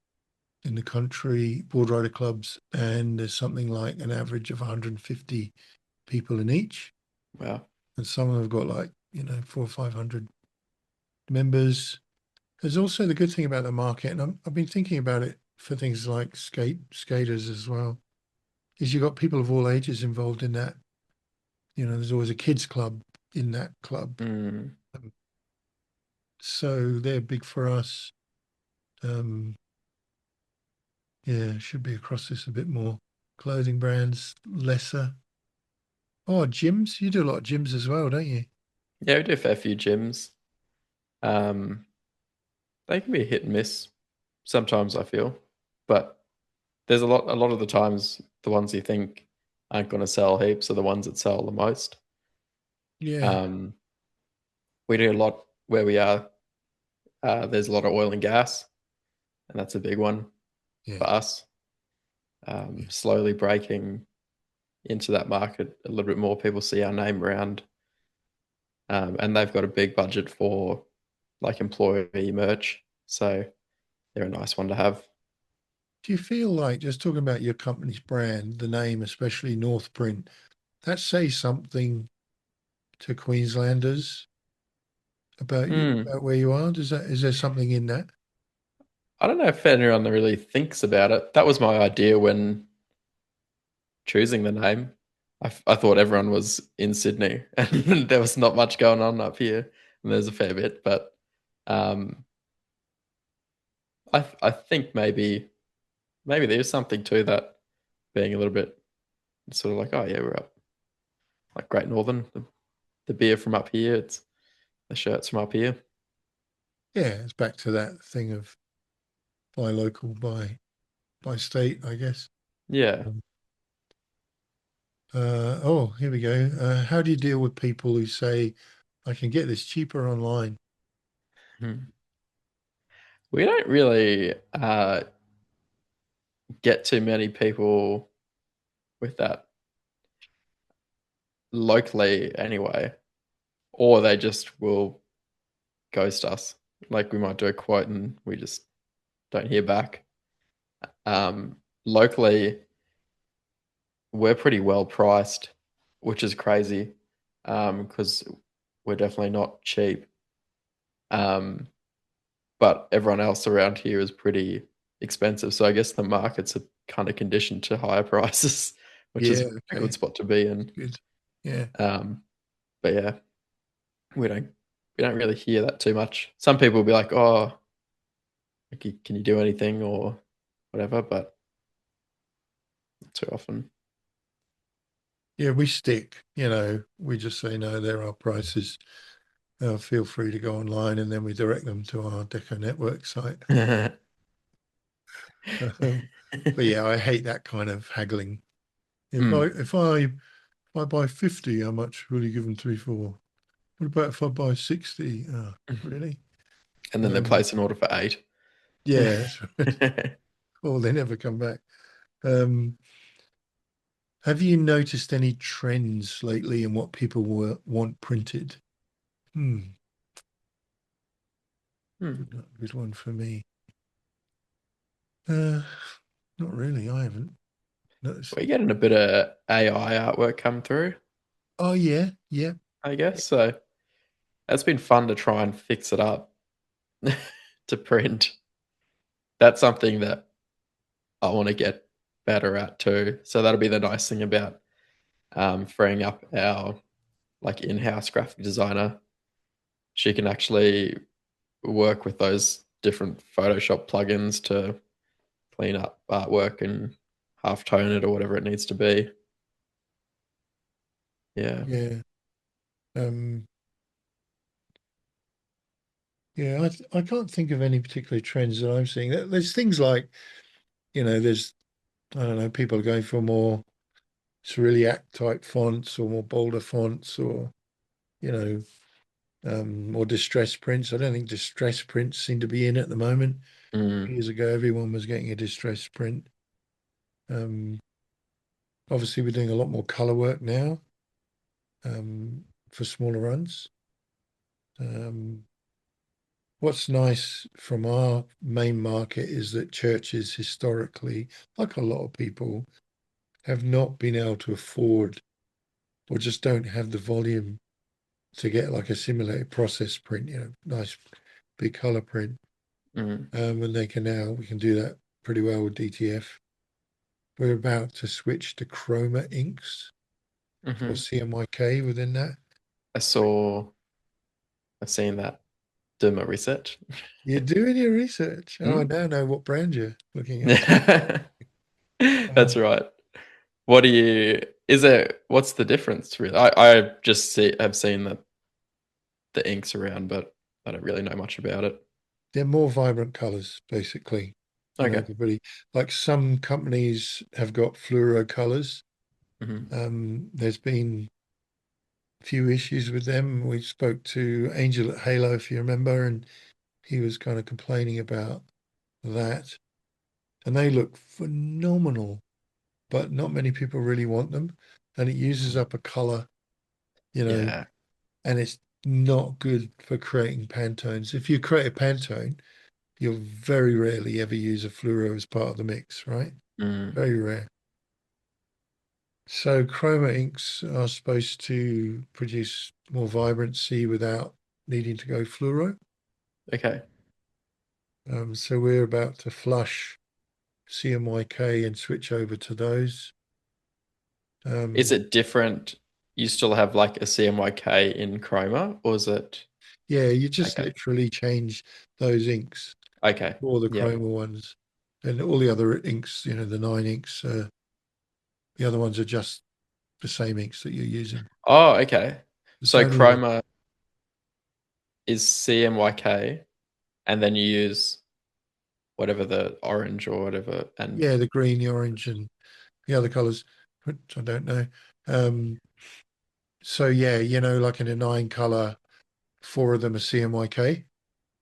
in the country, board rider clubs, and there's something like an average of 150 people in each. Wow. And some of them have got like, 400 or 500 members. There's also the good thing about the market, and I've been thinking about it for things like skaters as well, is you've got people of all ages involved in that. There's always a kids club in that club. Mm. Um, so they're big for us. Um, yeah, should be across this a bit more. Clothing brands, lesser. Oh, gyms. You do a lot of gyms as well, don't you? Yeah, we do a fair few gyms. Um, they can be hit and miss sometimes, I feel, but there's a lot of the times the ones you think aren't going to sell heaps are the ones that sell the most. Yeah, Um, we do a lot where we are. There's a lot of oil and gas, and that's a big one yeah, for us. yeah, Slowly breaking into that market a little bit more. People see our name around, and they've got a big budget for like employee merch, so they're a nice one to have. Do you feel like, just talking about your company's brand, the name, especially North Print, that says something to Queenslanders about you, Hmm. about where you are? Is there something in that? I don't know if anyone really thinks about it. That was my idea when choosing the name. I thought everyone was in Sydney and there was not much going on up here. And there's a fair bit, but um, I think maybe there's something to that being a little bit sort of like, oh yeah, we're up like Great Northern, the beer from up here, it's the shirts from up here. Yeah, it's back to that thing of buy local, by state, I guess. Yeah. Um, oh, here we go. How do you deal with people who say, I can get this cheaper online? Hmm. We don't really get too many people with that locally anyway, or they just will ghost us. Like we might do a quote and we just don't hear back. Locally, we're pretty well priced, which is crazy because we're definitely not cheap. Um, but everyone else around here is pretty expensive. So I guess the markets are kind of conditioned to higher prices, which is Yeah, a good okay. spot to be in. Good. Yeah. Um, but yeah, we don't we don't really hear that too much. Some people will be like, "Oh, like, can you do anything or whatever?" But not too often. Yeah, we stick, we just say, no, there are prices. Feel free to go online, and then we direct them to our Deco Network site. Um, but yeah, I hate that kind of haggling. If I Mm. if I if I buy 50, how much will you give them three for? What about if I buy 60? Oh, really? And then they Um, place an order for eight. yeah, that's right. Oh, they never come back. Um, have you noticed any trends lately in what people want printed? Hmm, Hmm. good one for me. Uh, not really. I haven't noticed. We're getting a bit of AI artwork come through, Oh yeah, yeah, I guess. So it's been fun to try and fix it up to print. That's something that I want to get better at too. So that'll be the nice thing about freeing up our like in-house graphic designer. She can actually work with those different Photoshop plugins to clean up artwork and half tone it or whatever it needs to be. Yeah. yeah. Um, yeah, I can't think of any particular trends that I'm seeing. There's things like, there's, I don't know, people are going for more Cyrillic type fonts or more bolder fonts, or, you know, more distress prints. I don't think distress prints seem to be in at the moment. Mm, Years ago, everyone was getting a distress print. Um, obviously, we're doing a lot more color work now, for smaller runs. Um, what's nice from our main market is that churches historically, like a lot of people, have not been able to afford, or just don't have the volume to get like a simulated process print, nice big color print. mm, And we can do that pretty well with DTF. We're about to switch to chroma inks for hmm. CMYK within that. I saw, I've seen that. Do my research. You're doing your research. Oh, I Mm. now know what brand you're looking at. That's right. What do you, is it, what's the difference really? I just have seen the inks around, but I don't really know much about it. They're more vibrant colors, basically. Okay. Everybody, like some companies have got fluoro colors. Hmm. There's been a few issues with them. We spoke to Angel at Halo, if you remember, and he was kind of complaining about that. And they look phenomenal, but not many people really want them. And it uses up a color, you know, Yeah. and it's not good for creating Pantones. If you create a Pantone, You'll very rarely ever use a fluoro as part of the mix, right? Mm. Very rare. So chroma inks are supposed to produce more vibrancy without needing to go fluoro. Okay. So we're about to flush CMYK and switch over to those. Is Um, it different? You still have like a CMYK in Chroma, or is it yeah, you just okay? literally change those inks Okay. for the Yeah. chroma ones. And all the other inks, the 9 inks, the other ones are just the same inks that you're using. Oh, okay. It's So only the, Chroma is CMYK, and then you use whatever the orange or whatever, and yeah, the green, the orange, and the other colors, which I don't know. Um, so yeah, like in a 9 color, 4 of them are CMYK.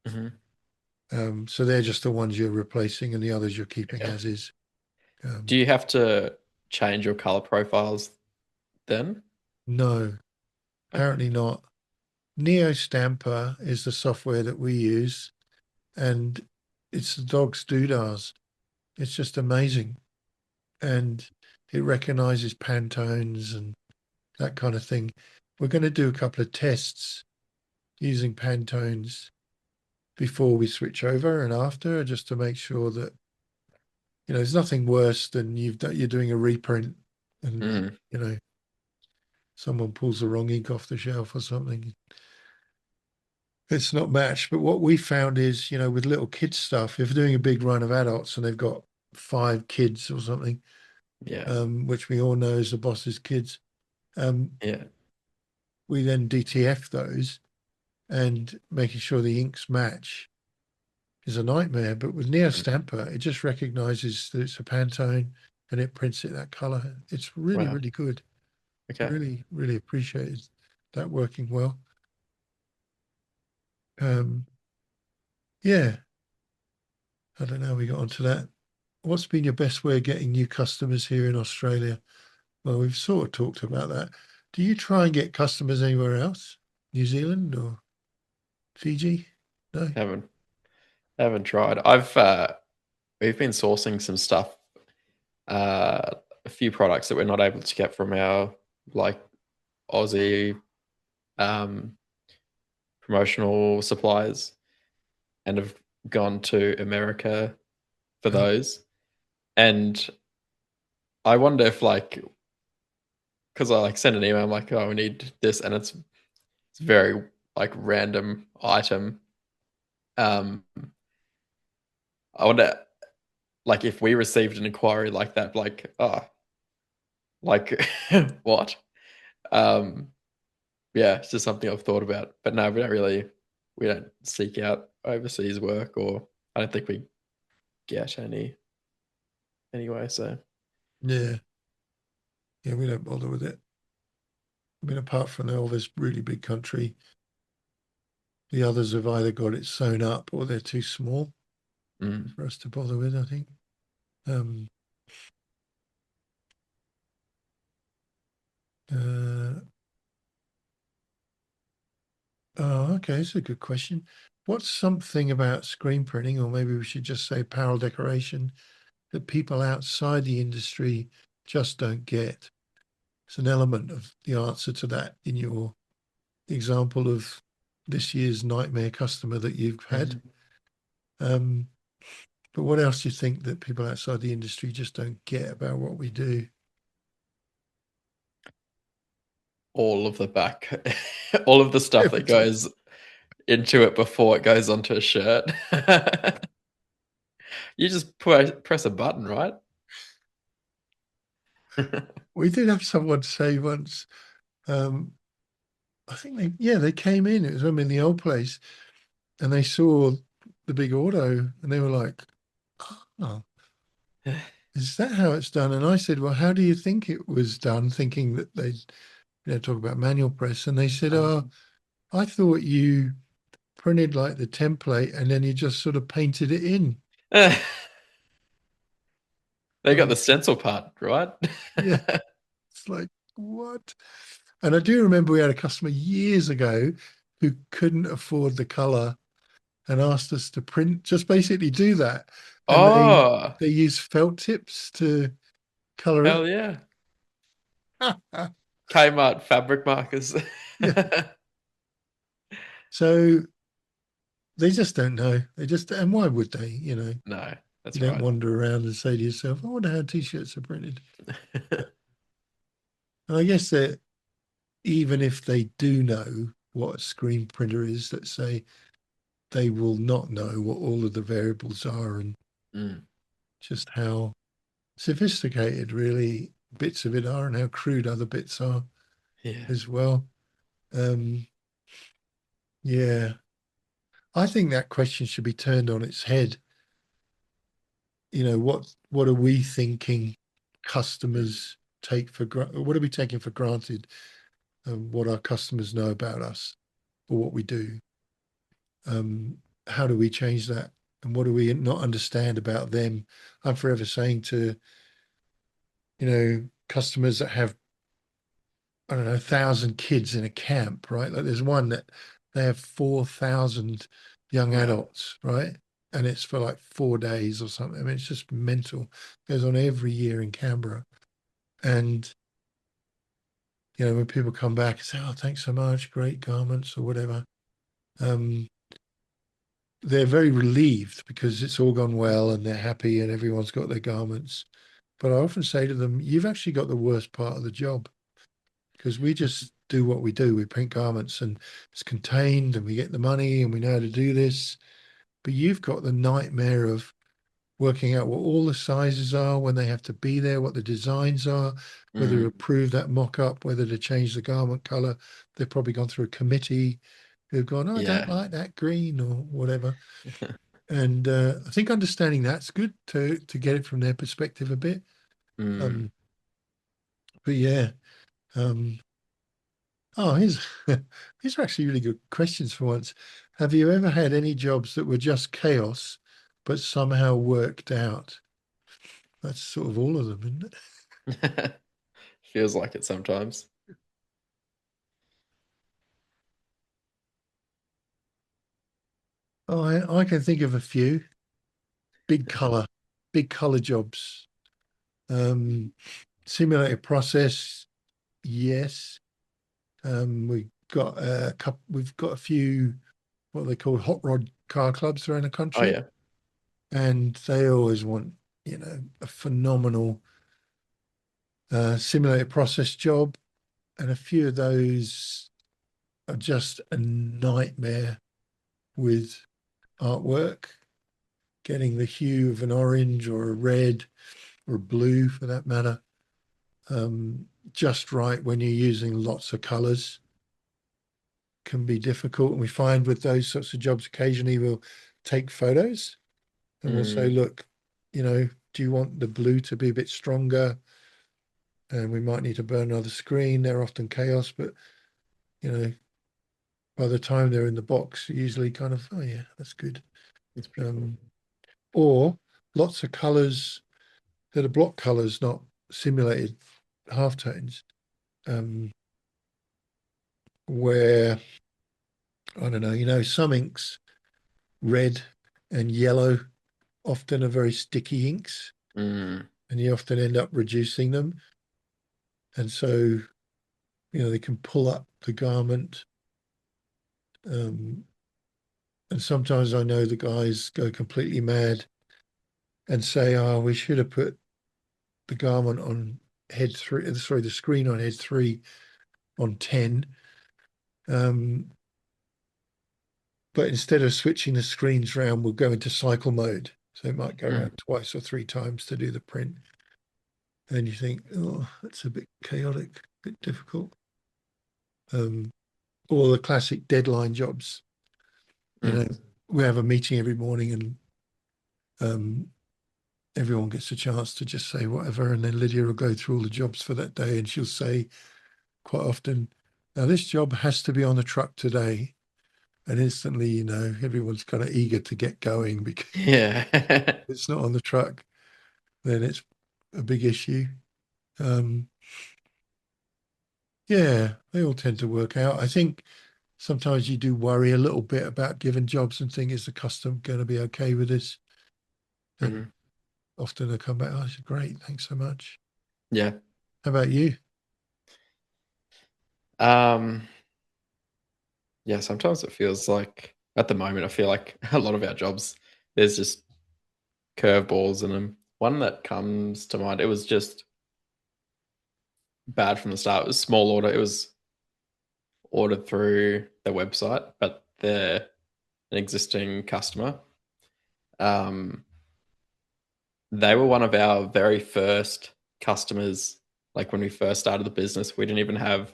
Mhm. So they're just the ones you're replacing, and the others you're keeping Okay. as is. Do Um, you have to change your color profiles then? no, Okay. apparently not. Neo Stamper is the software that we use, and it's the dog's doodahs. It's just amazing, and it recognizes Pantones and that kind of thing. We're going to do a couple of tests using Pantones before we switch over and after, just to make sure that there's nothing worse than you're doing a reprint and Mm. someone pulls the wrong ink off the shelf or something. It's not matched. But what we found is, with little kids stuff, if they're doing a big run of adults and they've got 5 kids or something, Yeah. which we all know is the boss's kids, um, Yeah. we then DTF those, and making sure the inks match is a nightmare. But with Neo Mm. Stamper, it just recognizes that it's a Pantone and it prints it that color. It's really, Wow. really good. Okay. Really, really appreciated that working well. Um, yeah, I don't know how we got onto that. What's been your best way of getting new customers here in Australia? Well, we've sort of talked about that. Do you try and get customers anywhere else? New Zealand or Fiji? No? Haven't haven't tried. We've been sourcing some stuff, a few products that we're not able to get from our like Aussie um promotional suppliers, and have gone to America for Oh, those. And I wonder if like, because I like send an email, I'm like, oh, we need this, and it's very like random item. Um, I wonder like if we received an inquiry like that, like, oh, like what? Um, yeah, it's just something I've thought about. But no, we don't seek out overseas work, or I don't think we get any anyway. So, yeah. Yeah, we don't bother with it. I mean, apart from all this really big country, the others have either got it sewn up or they're too small mm, for us to bother with, I think. Um, uh, oh, okay, that's a good question. What's something about screen printing, or maybe we should just say panel decoration, that people outside the industry just don't get? It's an element of the answer to that in your example of this year's nightmare customer that you've had. mm. Um, but what else do you think that people outside the industry just don't get about what we do? All of the back, all of the stuff that Everything. goes into it before it goes onto a shirt. You just press a button, right? We did have someone say once, um, I think they came in, it was them in the old place, and they saw the big auto and they were like, oh, is that how it's done? And I said, well, how do you think it was done? Thinking that they'd talk about manual press. And they said, oh, I thought you printed like the template and then you just sort of painted it in. They got Um, the stencil part, right? yeah, it's like, what? And I do remember we had a customer years ago who couldn't afford the color and asked us to print, just basically do that. And Oh, they use felt tips to color hell it. yeah. Kmart fabric markers. Yeah. So they just don't know. They just, and why would they? No, You that's don't right. wander around and say to yourself, I wonder how t-shirts are printed. And I guess that even if they do know what a screen printer is, let's say, they will not know what all of the variables are and Mm, just how sophisticated really bits of it are and how crude other bits are yeah. as well. Um, yeah, I think that question should be turned on its head. What are we thinking Mm, customers take for what are we taking for granted, what our customers know about us or what we do? How do we change that? And what do we not understand about them? I'm forever saying to, customers that have, I don't know, 1,000 kids in a camp, right? Like there's one that they have 4,000 young wow. adults, right? And it's for like 4 days or something. I mean, it's just mental. It goes on every year in Canberra. And, when people come back and say, oh, thanks so much, great garments or whatever, um, they're very relieved because it's all gone well and they're happy and everyone's got their garments. But I often say to them, you've actually got the worst part of the job because we just do what we do. We print garments and it's contained and we get the money and we know how to do this. But you've got the nightmare of working out what all the sizes are, when they have to be there, what the designs are, whether to Mm, approve that mock up, whether to change the garment color. They've probably gone through a committee who've gone, oh, I don't yeah. like that green or whatever. And I think understanding that's good to get it from their perspective a bit. Mm. Um, but yeah, um, oh, here's these are actually really good questions for once. Have you ever had any jobs that were just chaos, but somehow worked out? That's sort of all of them, isn't it? Feels like it sometimes. Oh, I can think of a few big color, big color jobs. Um, Simulated process, yes. We've got a few what they call hot rod car clubs around the Oh country, yeah. and they always want a phenomenal simulated process job, and a few of those are just a nightmare with artwork, getting the hue of an orange or a red or a blue for that matter, just right when you're using lots of colors can be difficult. And we find with those sorts of jobs, occasionally we'll take photos and we'll say, Mm, look, do you want the blue to be a bit stronger? And we might need to burn another screen. They're often chaos, but you know, by the time they're in the box, usually kind of, oh yeah, that's good. it's pretty cool. Um, or lots of colors that are block colors, not simulated halftones, where I don't know, some inks, red and yellow, often are very sticky inks, Mm, and you often end up reducing them. And so, they can pull up the garment. Um, and sometimes I know the guys go completely mad and say, oh, we should have put the garment on head three, sorry, the screen on head three on 10. Um, but instead of switching the screens around, we'll go into cycle mode. So it might go around mm, twice or three times to do the print. And you think, oh, that's a bit chaotic, a bit difficult. Um, or the classic deadline jobs. You know, mm. we have a meeting every morning and um, everyone gets a chance to just say whatever. And then Lydia will go through all the jobs for that day and she'll say quite often, now this job has to be on the truck today. And instantly, everyone's kind of eager to get going because Yeah. if it's not on the truck, then it's a big issue. Um, yeah, they all tend to work out. I think sometimes you do worry a little bit about giving jobs and think, is the customer going to be okay with this? And Hmm. often they come back, oh, it's great, thanks so much. Yeah. How about you? Um, yeah, sometimes it feels like at the moment I feel like a lot of our jobs there's just curveballs in them. One that comes to mind, it was just bad from the start. It was small order. It was ordered through their website, but they're an existing customer. Um, they were one of our very first customers. Like when we first started the business, we didn't even have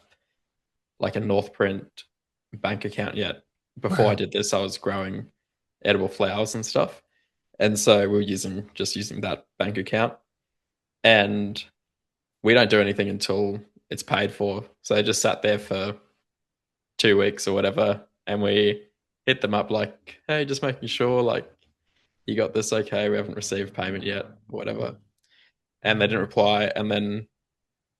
like a Northprint bank account yet. Before I Wow. did this, I was growing edible flowers and stuff. And so we were using that bank account. And we don't do anything until it's paid for. So they just sat there for 2 weeks or whatever. And we hit them up like, hey, just making sure like you got this okay. We haven't received payment yet, whatever. And they didn't reply. And then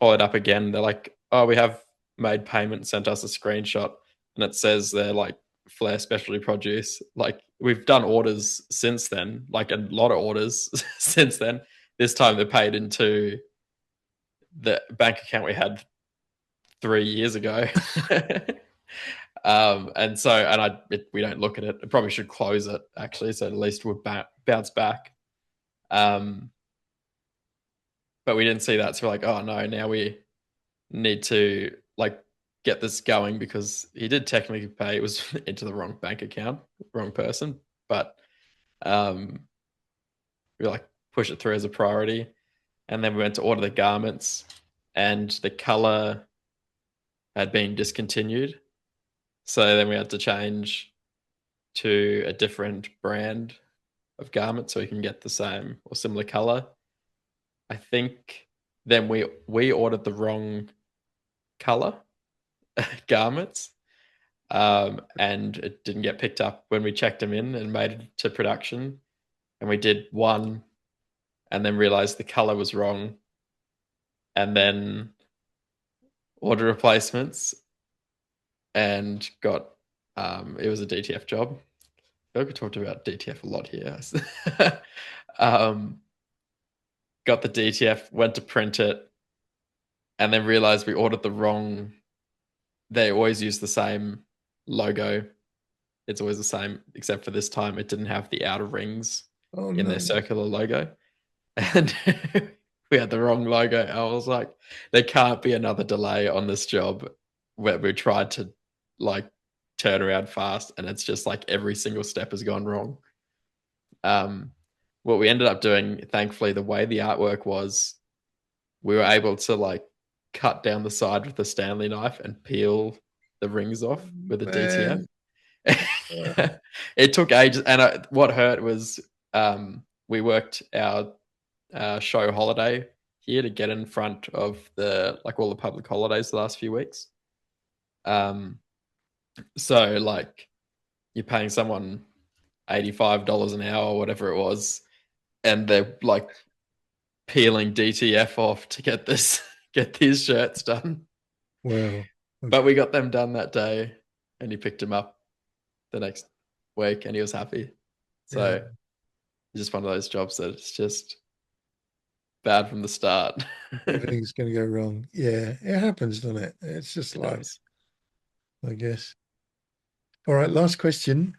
followed up again. They're like, oh, we have made payment, sent us a screenshot. And it says they're like Flair Specialty Produce. Like we've done orders since then, like a lot of orders since then. This time they paid into the bank account we had 3 years ago. We don't look at it. I probably should close it actually, so at least it would bounce back. Um, but we didn't see that, so we're like, oh no, now we need to like get this going because he did technically pay. It was into the wrong bank account, wrong person, but um, we like push it through as a priority, and then we went to order the garments, and the color had been discontinued, so then we had to change to a different brand of garment so we can get the same or similar color. I think then we ordered the wrong color garments, and it didn't get picked up when we checked them in and made it to production. And we did one, and then realized the color was wrong, and then order replacements, and got it was a DTF job. I feel like we talked about DTF a lot here. um, got the DTF, went to print it, and then realized we ordered the wrong. They always use the same logo. It's always the same, except for this time it didn't have the outer rings Oh in their no. circular logo. And we had the wrong logo. I was like, there can't be another delay on this job where we tried to like turn around fast and it's just like every single step has gone wrong. Um, what we ended up doing, thankfully, the way the artwork was, we were able to like cut down the side with a Stanley knife and peel the rings off with a DTF. Man. Uh, It took ages, and what hurt was we worked our show holiday here to get in front of the like all the public holidays the last few weeks. Um, so like you're paying someone $85 an hour or whatever it was, and they're like peeling DTF off to get this get these shirts done. well, But we got them done that day, and he picked him up the next week, and he was happy. yeah, So it's just one of those jobs that it's just bad from the start. It everything's going to go wrong. Yeah, it happens, doesn't it? It's just life, does. I guess. All right, last question.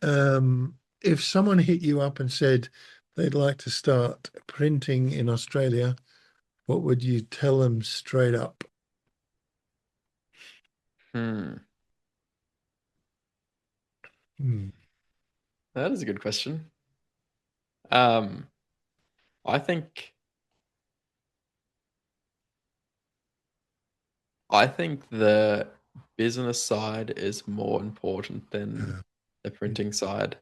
If someone hit you up and said they'd like to start printing in Australia, what would you tell them straight up? Hmm. Hmm. That is a good question. Um, I think I think the business side is more important than Uh, the printing side.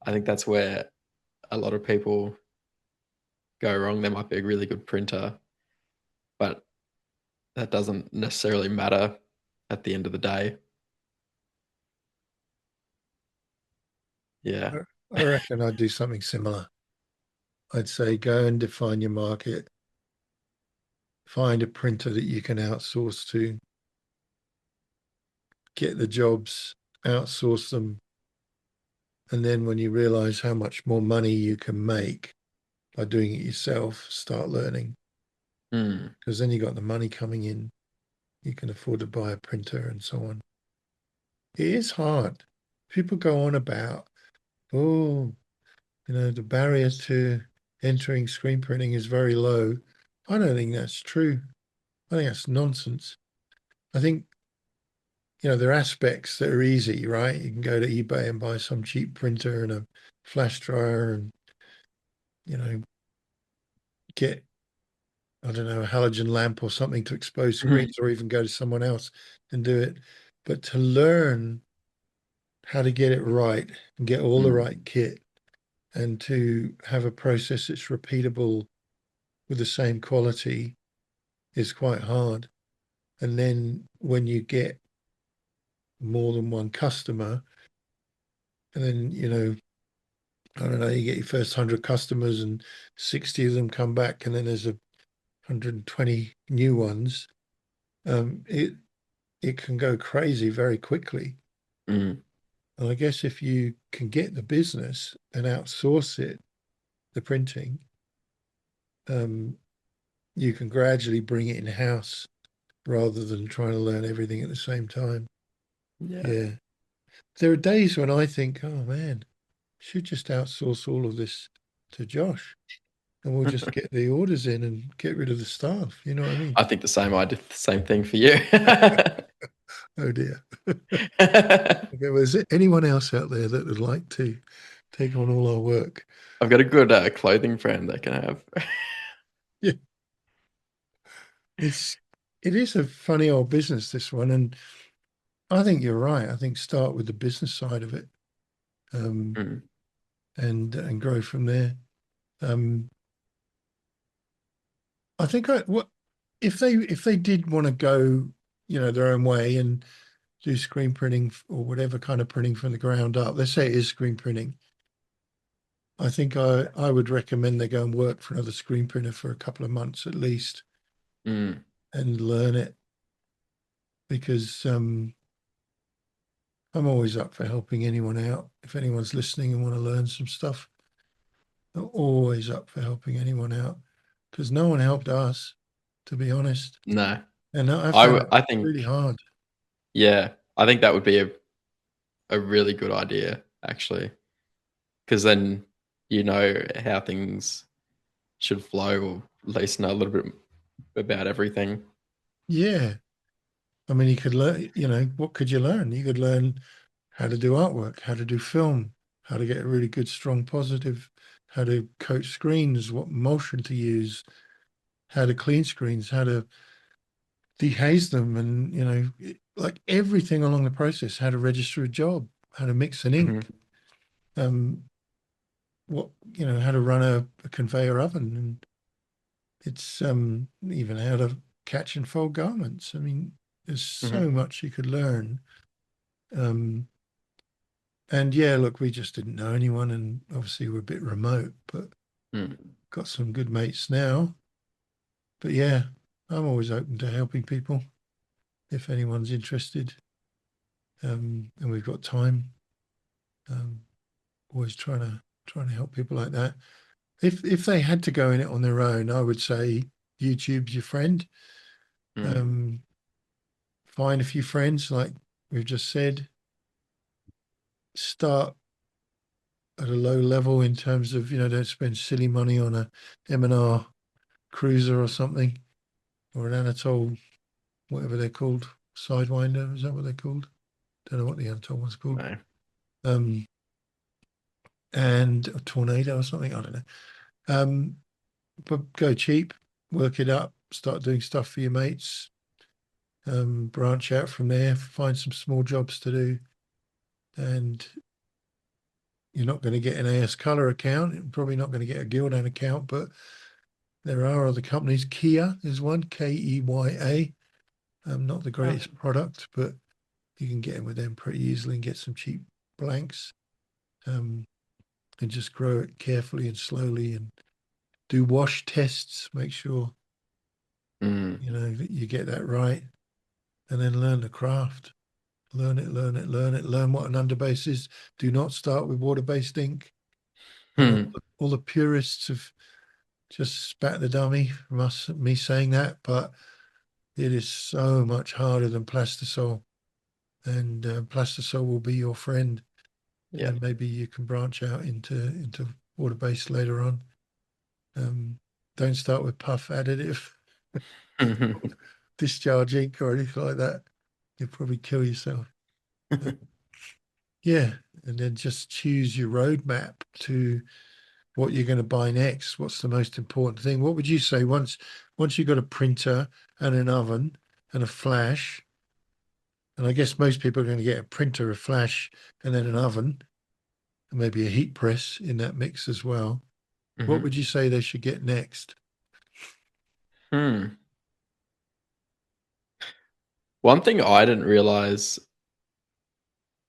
I think that's where a lot of people go wrong. They might be a really good printer, but that doesn't necessarily matter at the end of the day. Yeah. I I reckon I'd do something similar. I'd say go and define your market, find a printer that you can outsource to, get the jobs, outsource them, and then when you realize how much more money you can make by doing it yourself, start learning. Mm. Because then you got the money coming in, you can afford to buy a printer and so on. It is hard. People go on about, oh, the barrier to entering screen printing is very low. I don't think that's true. I think that's nonsense. I think, there are aspects that are easy, right? You can go to eBay and buy some cheap printer and a flash dryer and, get, I don't know, a halogen lamp or something to expose Mhm. screens, or even go to someone else and do it. But to learn how to get it right and get all the Mm. right kit, and to have a process that's repeatable with the same quality, is quite hard. And then when you get more than one customer, and then, I don't know, you get your first 100 customers and 60 of them come back, and then there's 120 new ones. It can go crazy very quickly. Mm. And I guess if you can get the business and outsource it, the printing, um, you can gradually bring it in house rather than trying to learn everything at the same time. Yeah. Yeah. There are days when I think, oh man, should just outsource all of this to Josh, and we'll just get the orders in and get rid of the staff. You know what I mean? I think the same. I did the same thing for you. Oh dear. Okay, well, is there anyone else out there that would like to take on all our work? I've got a good clothing brand they can have. Yeah, it's it is a funny old business, this one, and I think you're right. I think start with the business side of it, um, Mm. and grow from there. Um, I think what if they did want to go, their own way and do screen printing or whatever kind of printing from the ground up. Let's say it is screen printing. I think I would recommend they go and work for another screen printer for a couple of months at least Mm. and learn it, because I'm always up for helping anyone out. If anyone's listening and want to learn some stuff, I'm always up for helping anyone out, because no one helped us, to be honest. No, And I found it I really think, hard. yeah, I think that would be a really good idea actually, because then you know how things should flow, or at least know a little bit about everything. Yeah. I mean, you could learn, what could you learn? You could learn how to do artwork, how to do film, how to get a really good, strong positive, how to coat screens, what motion to use, how to clean screens, how to dehaze them, and, like everything along the process, how to register a job, how to mix an Hmm. ink, um, how to run a conveyor oven, and it's even how to catch and fold garments. I mean, there's Hmm. so much you could learn. Um, and yeah, look, we just didn't know anyone, and obviously we're a bit remote, but Mm. got some good mates now. But yeah, I'm always open to helping people if anyone's interested. And we've got time. Um, always trying to help people like that. If they had to go in it on their own, I would say YouTube's your friend. Mm. Um, find a few friends, like we've just said. Start at a low level in terms of, don't spend silly money on a M&R cruiser or something, or an Anatole, whatever they're called, Sidewinder. Is that what they're called? Don't know what the Anatole one's called. No. Um, and a Tornado or something. I don't know. Um, but go cheap, work it up, start doing stuff for your mates, branch out from there, find some small jobs to do, and you're not going to get an AS Color account. You're probably not going to get a Gildan account, but there are other companies. Kia is one, Keya. Not the Oh. greatest product, but you can get in with them pretty easily and get some cheap blanks, um, and just grow it carefully and slowly, and do wash tests. Make sure Mm. that you get that right, and then learn the craft. Learn it, learn it, learn it. Learn what an underbase is. Do not start with water-based ink. Hmm. All the purists have just spat the dummy from me saying that, but it is so much harder than Plastisol, and Plastisol will be your friend. Yeah. And maybe you can branch out into water-based later on. Don't start with puff additive, discharge ink, or anything like that. You'll probably kill yourself. Uh, yeah, and then just choose your roadmap to what you're going to buy next. What's the most important thing? What would you say once you've got a printer and an oven and a flash? And I guess most people are going to get a printer, a flash, and then an oven, and maybe a heat press in that mix as well. What Hmm. would you say they should get next? Hmm. One thing I didn't realize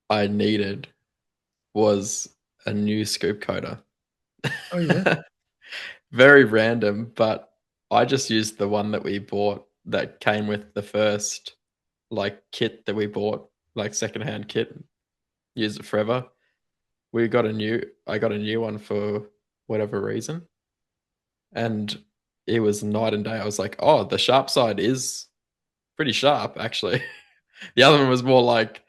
I needed was a new scoop coater. Oh yeah, Very random, but I just used the one that we bought that came with the first like kit that we bought, like secondhand kit. Used it forever. I got a new one for whatever reason, and it was night and day. I was like, oh, the sharp side is pretty sharp actually. The other one was more like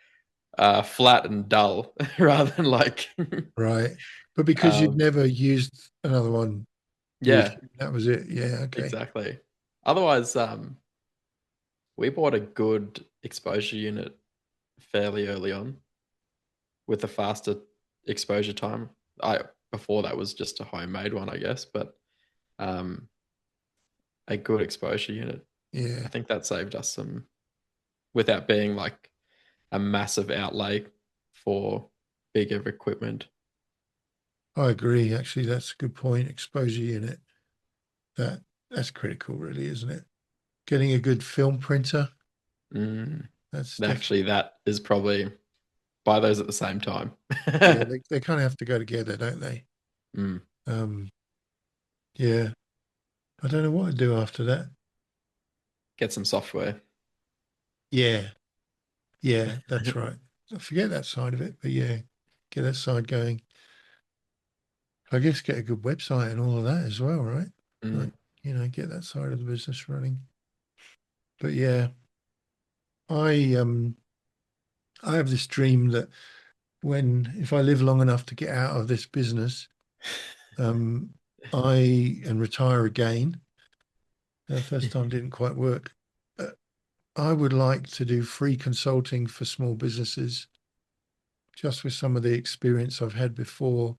flat and dull rather than like right. But because you'd um, never used another one, you yeah, assumed that was it. Yeah, okay. exactly. Otherwise, we bought a good exposure unit fairly early on with a faster exposure time. I Before that was just a homemade one, I guess, but um, a good exposure unit. I Yeah, think that saved us some without being like a massive outlay for bigger equipment. I agree. Actually, that's a good point. Exposure unit. That's critical, really, isn't it? Getting a good film printer. Mm. That's definitely, Actually, that is probably buy those at the same time. yeah, they kind of have to go together, don't they? Mm. Um, yeah. I don't know what to do after that. Get some software. Yeah, yeah, that's right. I forget that side of it, but yeah, get that side going. I guess get a good website and all of that as well, right? Like, Mm. get that side of the business running. But yeah, I I have this dream that if I live long enough to get out of this business, um, and retire again. The first time didn't quite work. Uh, I would like to do free consulting for small businesses, just with some of the experience I've had before,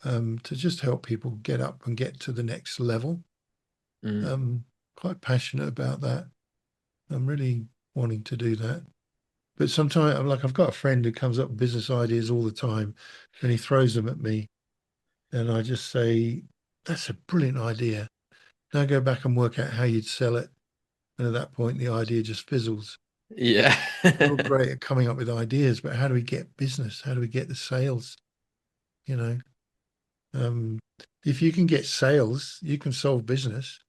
to just help people get up and get to the next level. Mm. Quite passionate about that. I'm really wanting to do that. But sometimes I'm like, I've got a friend who comes up with business ideas all the time and he throws them at me. And I just say, that's a brilliant idea. Now go back and work out how you'd sell it. And at that point, the idea just fizzles. Yeah. We're all great at coming up with ideas, but how do we get business? How do we get the sales? You know, um, if you can get sales, you can solve business.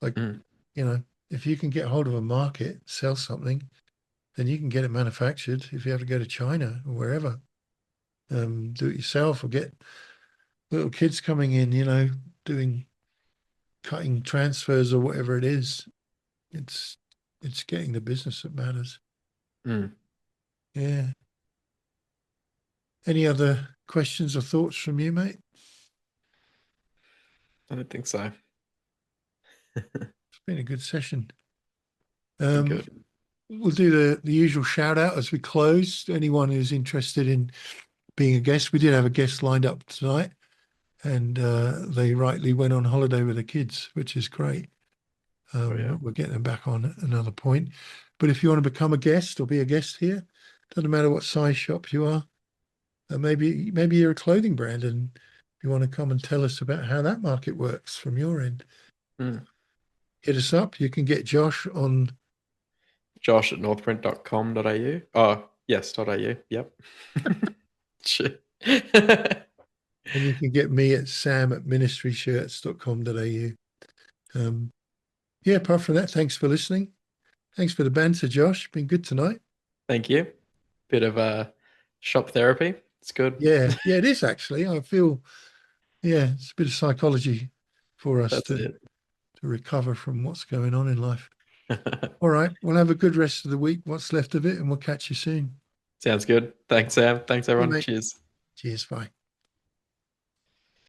Like, Mm. you know, if you can get hold of a market, sell something, then you can get it manufactured. If you have to go to China or wherever, do it yourself or get little kids coming in, doing cutting transfers or whatever it is. It's it's getting the business that matters. Mm. Yeah. Any other questions or thoughts from you, mate? I don't think so. It's been a good session. Been Um, good. we'll do the usual shout out as we close. Anyone who's interested in being a guest, we did have a guest lined up tonight, and they rightly went on holiday with the kids, which is great. Oh yeah. We'll get them back on at another point. But if you want to become a guest or be a guest here, doesn't matter what size shop you are. Maybe you're a clothing brand and you want to come and tell us about how that market works from your end. Mm. Hit us up. You can get Josh on, Josh at northprint.com.au. Oh, yes, .au. Yep. Shit. and you can get me at sam@ministryshirts.com.au. Um, yeah, apart from that, thanks for listening. Thanks for the banter, Josh. Been good tonight. Thank you. bit of shop therapy. It's good. Yeah, yeah, it is actually. I feel, yeah, it's a bit of psychology for us That's it. to recover from what's going on in life. All right, we'll have a good rest of the week, what's left of it, and we'll catch you soon. Sounds good. Thanks, Sam. Thanks, See you, everyone. mate. Cheers. Cheers, bye.